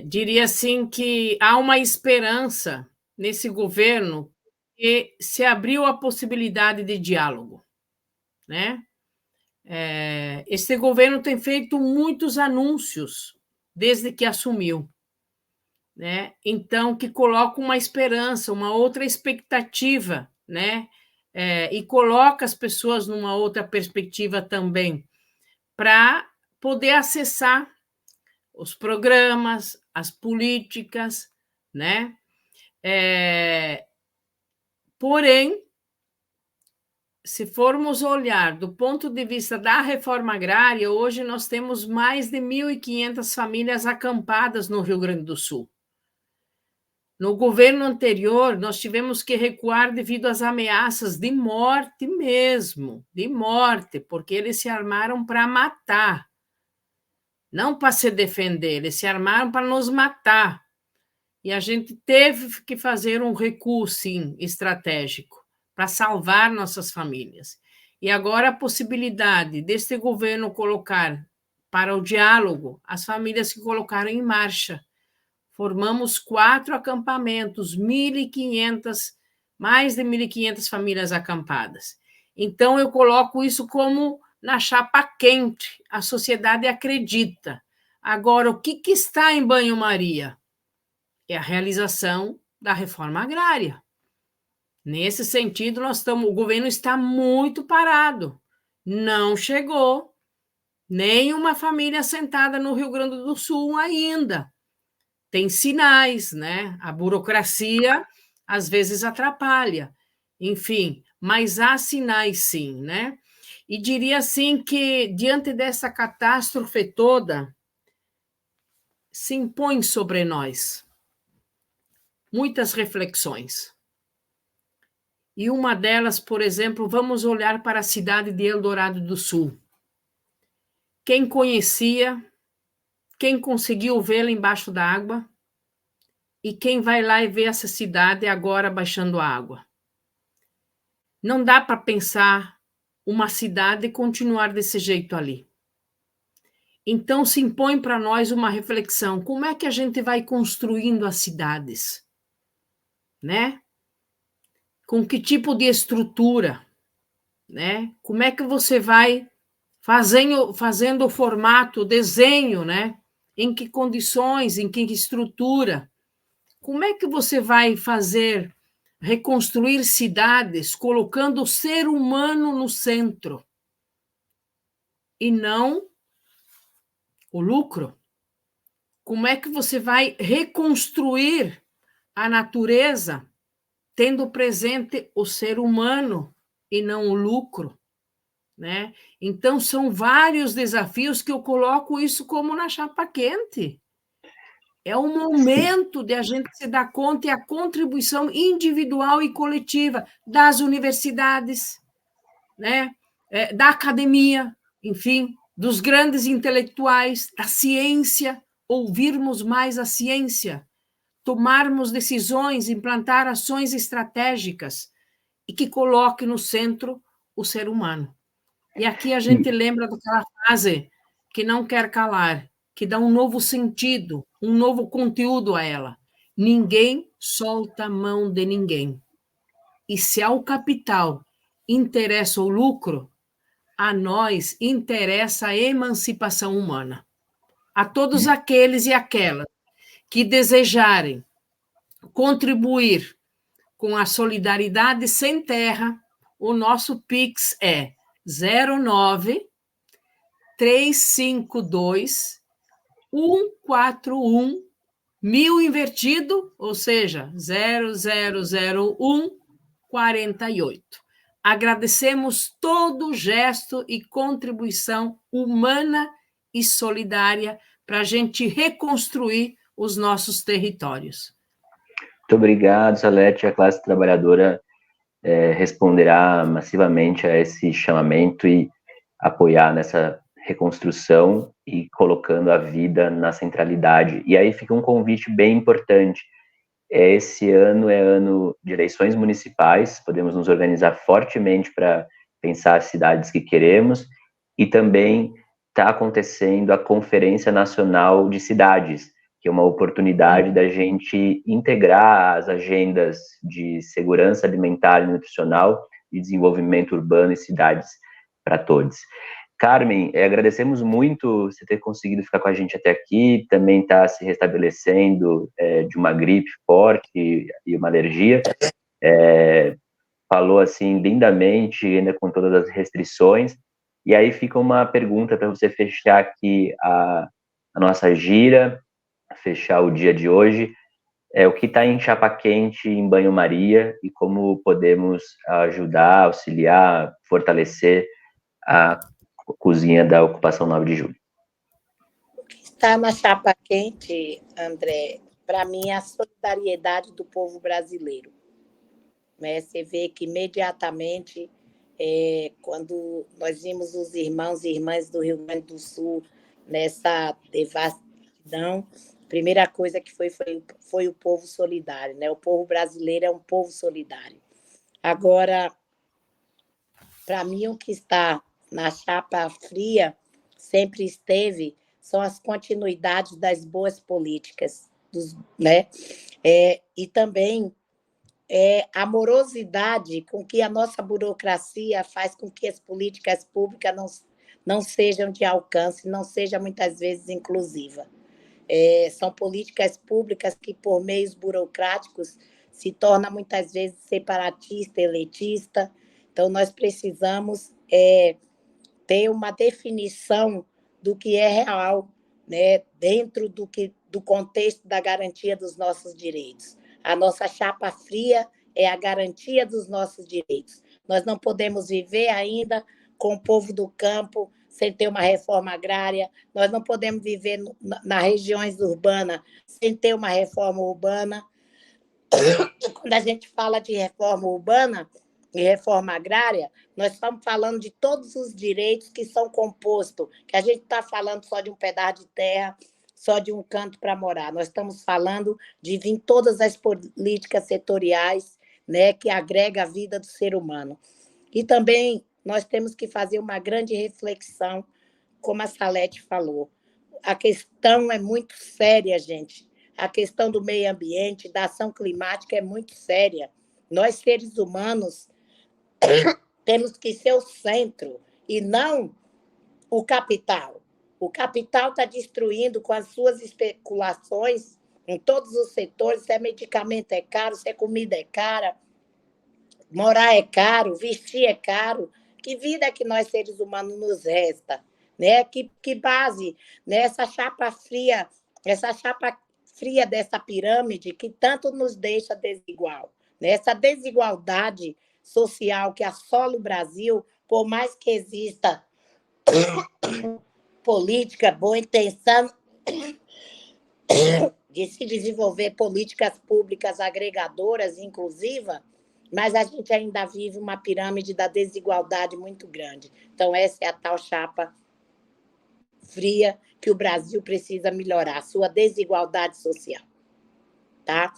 Diria assim que há uma esperança nesse governo que se abriu a possibilidade de diálogo, né? Este governo tem feito muitos anúncios desde que assumiu, né? Então, que coloca uma esperança, uma outra expectativa, né? E coloca as pessoas numa outra perspectiva também, para poder acessar os programas, as políticas, né? Porém, se formos olhar do ponto de vista da reforma agrária, hoje nós temos mais de 1.500 famílias acampadas no Rio Grande do Sul. No governo anterior, nós tivemos que recuar devido às ameaças de morte mesmo, de morte, porque eles se armaram para matar, não para se defender, eles se armaram para nos matar. E a gente teve que fazer um recuo, sim, estratégico, para salvar nossas famílias. E agora a possibilidade deste governo colocar para o diálogo as famílias que colocaram em marcha. Formamos 4 acampamentos, 1.500, mais de 1.500 famílias acampadas. Então, eu coloco isso como na chapa quente. A sociedade acredita. Agora, o que está em banho-maria? É a realização da reforma agrária. Nesse sentido, o governo está muito parado. Não chegou nenhuma família assentada no Rio Grande do Sul ainda. Tem sinais, né? A burocracia às vezes atrapalha, enfim, mas há sinais sim, né? E diria assim que, diante dessa catástrofe toda, se impõe sobre nós muitas reflexões. E uma delas, por exemplo, vamos olhar para a cidade de Eldorado do Sul. Quem conhecia, quem conseguiu vê-la embaixo da água, e quem vai lá e vê essa cidade agora baixando a água. Não dá para pensar uma cidade e continuar desse jeito ali. Então, se impõe para nós uma reflexão: como é que a gente vai construindo as cidades? Né? Com que tipo de estrutura? Né? Como é que você vai fazendo o formato, o desenho, né? Em que condições, em que estrutura? Como é que você vai reconstruir cidades colocando o ser humano no centro e não o lucro? Como é que você vai reconstruir a natureza tendo presente o ser humano e não o lucro? Né? Então, são vários desafios que eu coloco isso como na chapa quente. É o momento de a gente se dar conta e a contribuição individual e coletiva das universidades, né? Da academia, enfim, dos grandes intelectuais, da ciência, ouvirmos mais a ciência, tomarmos decisões, implantar ações estratégicas e que coloque no centro o ser humano. E aqui a gente lembra daquela frase que não quer calar, que dá um novo sentido, um novo conteúdo a ela. Ninguém solta a mão de ninguém. E se ao capital interessa o lucro, a nós interessa a emancipação humana. A todos aqueles e aquelas que desejarem contribuir com a solidariedade sem terra, o nosso Pix é 09 352 141 1000 invertido, ou seja, 0001 48. Agradecemos todo gesto e contribuição humana e solidária para a gente reconstruir os nossos territórios. Muito obrigado, Salete. A classe trabalhadora responderá massivamente a esse chamamento e apoiar nessa reconstrução e colocando a vida na centralidade. E aí fica um convite bem importante. Esse ano é ano de eleições municipais, podemos nos organizar fortemente para pensar as cidades que queremos, e também está acontecendo a Conferência Nacional de Cidades, que é uma oportunidade da gente integrar as agendas de segurança alimentar e nutricional e desenvolvimento urbano e cidades para todos. Carmen, agradecemos muito você ter conseguido ficar com a gente até aqui, também está se restabelecendo de uma gripe forte e uma alergia. Falou assim lindamente, ainda com todas as restrições. E aí fica uma pergunta para você fechar aqui a nossa gira, fechar o dia de hoje. O que está em chapa quente em banho-maria e como podemos ajudar, auxiliar, fortalecer a cozinha da Ocupação 9 de Julho. O que está na chapa quente, André, para mim, é a solidariedade do povo brasileiro. Né? Você vê que imediatamente, quando nós vimos os irmãos e irmãs do Rio Grande do Sul nessa devastação, a primeira coisa que foi o povo solidário. Né? O povo brasileiro é um povo solidário. Agora, para mim, o que está na chapa fria sempre esteve são as continuidades das boas políticas, né? E também a morosidade com que a nossa burocracia faz com que as políticas públicas não sejam de alcance, não sejam muitas vezes inclusivas. São políticas públicas que, por meios burocráticos, se tornam muitas vezes separatista, elitista. Então, nós precisamos ter uma definição do que é real, né, dentro do contexto da garantia dos nossos direitos. A nossa chapa fria é a garantia dos nossos direitos. Nós não podemos viver ainda com o povo do campo sem ter uma reforma agrária, nós não podemos viver nas regiões urbanas sem ter uma reforma urbana. Quando a gente fala de reforma urbana e reforma agrária, nós estamos falando de todos os direitos que são compostos, que a gente está falando só de um pedaço de terra, só de um canto para morar. Nós estamos falando de vir todas as políticas setoriais, né, que agrega a vida do ser humano. E também nós temos que fazer uma grande reflexão, como a Salete falou. A questão é muito séria, gente. A questão do meio ambiente, da ação climática é muito séria. Nós, seres humanos, temos que ser o centro e não o capital. O capital está destruindo com as suas especulações em todos os setores. Se é medicamento é caro, se é comida é cara, morar é caro, vestir é caro. Que vida que nós, seres humanos, nos resta? Né? Que base, né? Essa chapa fria dessa pirâmide que tanto nos deixa desigual. Né? Essa desigualdade social que assola o Brasil, por mais que exista política, boa intenção de se desenvolver políticas públicas agregadoras, inclusivas, mas a gente ainda vive uma pirâmide da desigualdade muito grande. Então, essa é a tal chapa fria que o Brasil precisa melhorar, sua desigualdade social. Tá?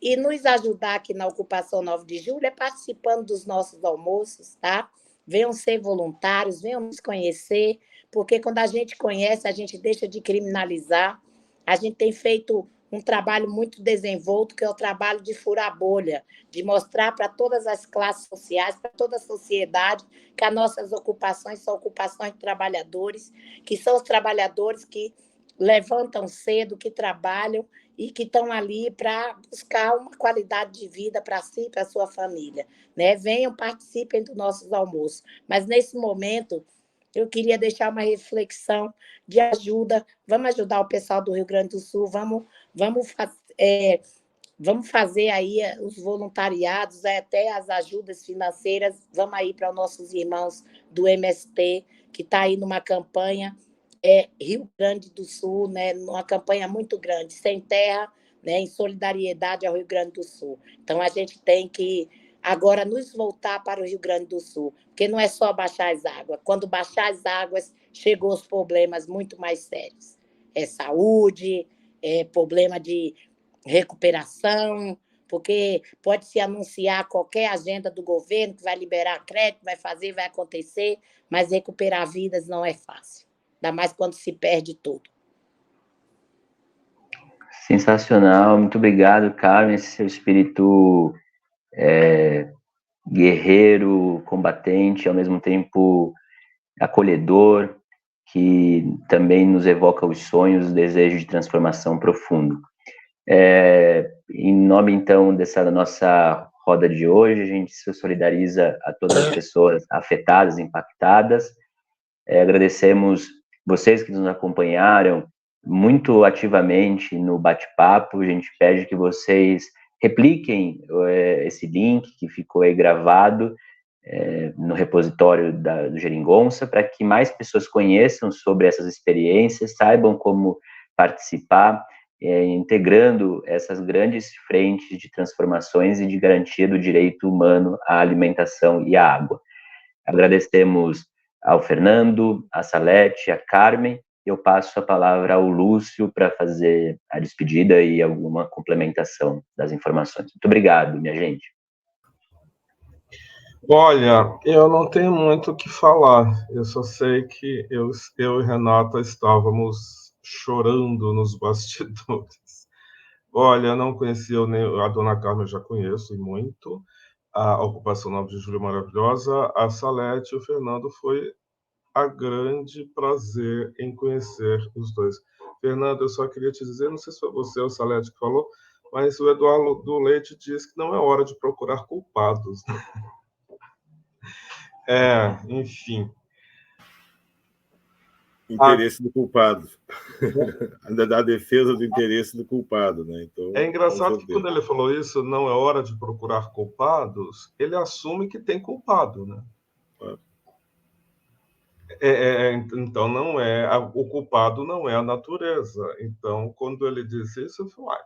E nos ajudar aqui na Ocupação 9 de Julho é participando dos nossos almoços, tá? Venham ser voluntários, venham nos conhecer, porque quando a gente conhece, a gente deixa de criminalizar. A gente tem feito um trabalho muito desenvolto, que é o trabalho de furar bolha, de mostrar para todas as classes sociais, para toda a sociedade, que as nossas ocupações são ocupações de trabalhadores, que são os trabalhadores que levantam cedo, que trabalham e que estão ali para buscar uma qualidade de vida para si e para a sua família. Né? Venham, participem dos nossos almoços. Mas, nesse momento, eu queria deixar uma reflexão de ajuda. Vamos ajudar o pessoal do Rio Grande do Sul, vamos fazer aí os voluntariados, até as ajudas financeiras. Vamos aí para os nossos irmãos do MST, que está aí numa campanha Rio Grande do Sul, né, uma campanha muito grande, sem terra, né, em solidariedade ao Rio Grande do Sul. Então, a gente tem que agora nos voltar para o Rio Grande do Sul, porque não é só baixar as águas. Quando baixar as águas, chegou os problemas muito mais sérios. Saúde, problema de recuperação, porque pode-se anunciar qualquer agenda do governo que vai liberar crédito, vai fazer, vai acontecer, mas recuperar vidas não é fácil. Ainda mais quando se perde tudo. Sensacional, muito obrigado, Carmen, esse seu espírito guerreiro, combatente, ao mesmo tempo acolhedor, que também nos evoca os sonhos, o desejo de transformação profundo. Em nome, então, dessa nossa roda de hoje, a gente se solidariza a todas as pessoas afetadas, impactadas. Agradecemos vocês que nos acompanharam muito ativamente no bate-papo. A gente pede que vocês repliquem esse link que ficou aí gravado no repositório do Geringonça, para que mais pessoas conheçam sobre essas experiências, saibam como participar integrando essas grandes frentes de transformações e de garantia do direito humano à alimentação e à água. Agradecemos ao Fernando, à Salete, à Carmen. Eu passo a palavra ao Lúcio para fazer a despedida e alguma complementação das informações. Muito obrigado, minha gente. Olha, eu não tenho muito o que falar. Eu só sei que eu e Renata estávamos chorando nos bastidores. Olha, eu não conhecia nem a Dona Carmen, eu já conheço e muito. A Ocupação 9 de Julho maravilhosa. A Salete e o Fernando foi a grande prazer em conhecer os dois. Fernando, eu só queria te dizer, não sei se foi você ou o Salete que falou, mas o Eduardo do Leite diz que não é hora de procurar culpados. Enfim. Interesse do culpado. Ainda dá a defesa do interesse do culpado, né? Então, é engraçado que quando ele falou isso, não é hora de procurar culpados, ele assume que tem culpado, né? Então, não é o culpado não é a natureza. Então, quando ele disse isso, eu falei,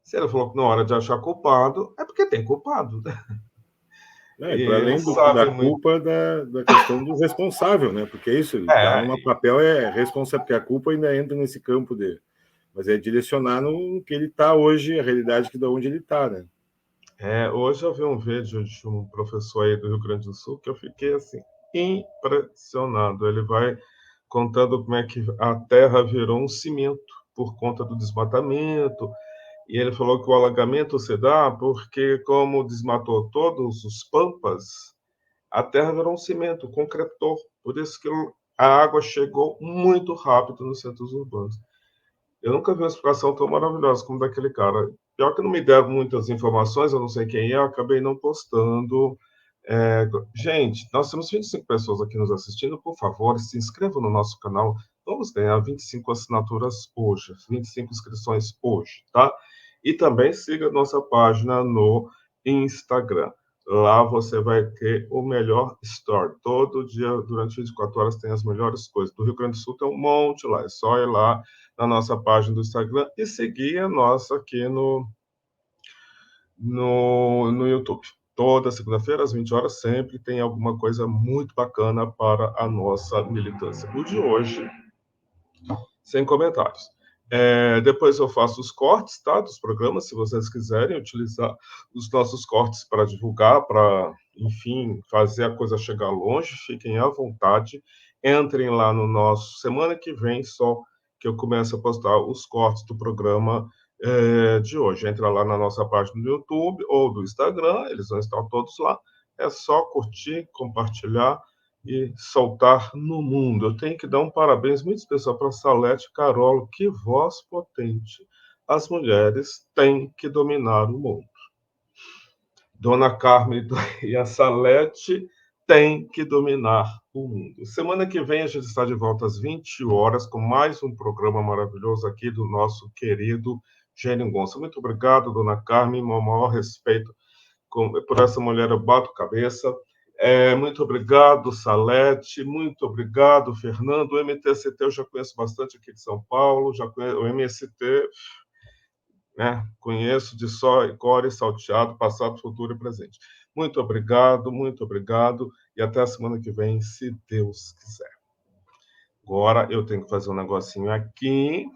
se ele falou que não é hora de achar culpado, é porque tem culpado. Para além da culpa, da questão do responsável, né? Porque é isso, ele está no papel, responsável, porque a culpa ainda entra nesse campo dele. Mas é direcionar no que ele está hoje, a realidade de onde ele está, né? Hoje eu vi um vídeo de um professor aí do Rio Grande do Sul que eu fiquei assim, impressionado. Ele vai contando como é que a terra virou um cimento por conta do desmatamento. E ele falou que o alagamento se dá porque, como desmatou todos os pampas, a terra virou um cimento, concretou. Por isso que a água chegou muito rápido nos centros urbanos. Eu nunca vi uma explicação tão maravilhosa como daquele cara. Pior que não me deram muitas informações, eu não sei quem é, eu acabei não postando. Gente, nós temos 25 pessoas aqui nos assistindo. Por favor, se inscrevam no nosso canal. Vamos ganhar 25 assinaturas hoje, 25 inscrições hoje, tá? E também siga nossa página no Instagram. Lá você vai ter o melhor story. Todo dia, durante 24 horas, tem as melhores coisas. Do Rio Grande do Sul tem um monte lá. É só ir lá na nossa página do Instagram e seguir a nossa aqui no YouTube. Toda segunda-feira, às 20 horas, sempre tem alguma coisa muito bacana para a nossa militância. O de hoje, sem comentários. Depois eu faço os cortes, tá, dos programas, se vocês quiserem utilizar os nossos cortes para divulgar, para, enfim, fazer a coisa chegar longe, fiquem à vontade. Entrem lá no nosso... Semana que vem só que eu começo a postar os cortes do programa de hoje. Entra lá na nossa página do YouTube ou do Instagram, eles vão estar todos lá. É só curtir, compartilhar e soltar no mundo. Eu tenho que dar um parabéns muito especial para a Salete Carolo, que voz potente. As mulheres têm que dominar o mundo. Dona Carmen e a Salete têm que dominar o mundo. Semana que vem a gente está de volta às 20 horas com mais um programa maravilhoso aqui do nosso querido Geringonça. Muito obrigado, Dona Carmen, meu maior respeito por essa mulher, eu bato cabeça. Muito obrigado, Salete, muito obrigado, Fernando. O MTST eu já conheço bastante aqui de São Paulo, já conheço, o MST, né, conheço de só core salteado, passado, futuro e presente. Muito obrigado, e até a semana que vem, se Deus quiser. Agora eu tenho que fazer um negocinho aqui.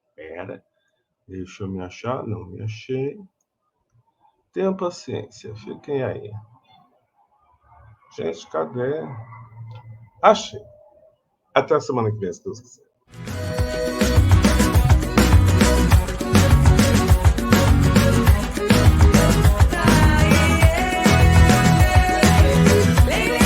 Espera, deixa eu me achar, não me achei. Tenham paciência, fiquem aí. Gente, cadê? Achei. Até a semana que vem, se Deus quiser.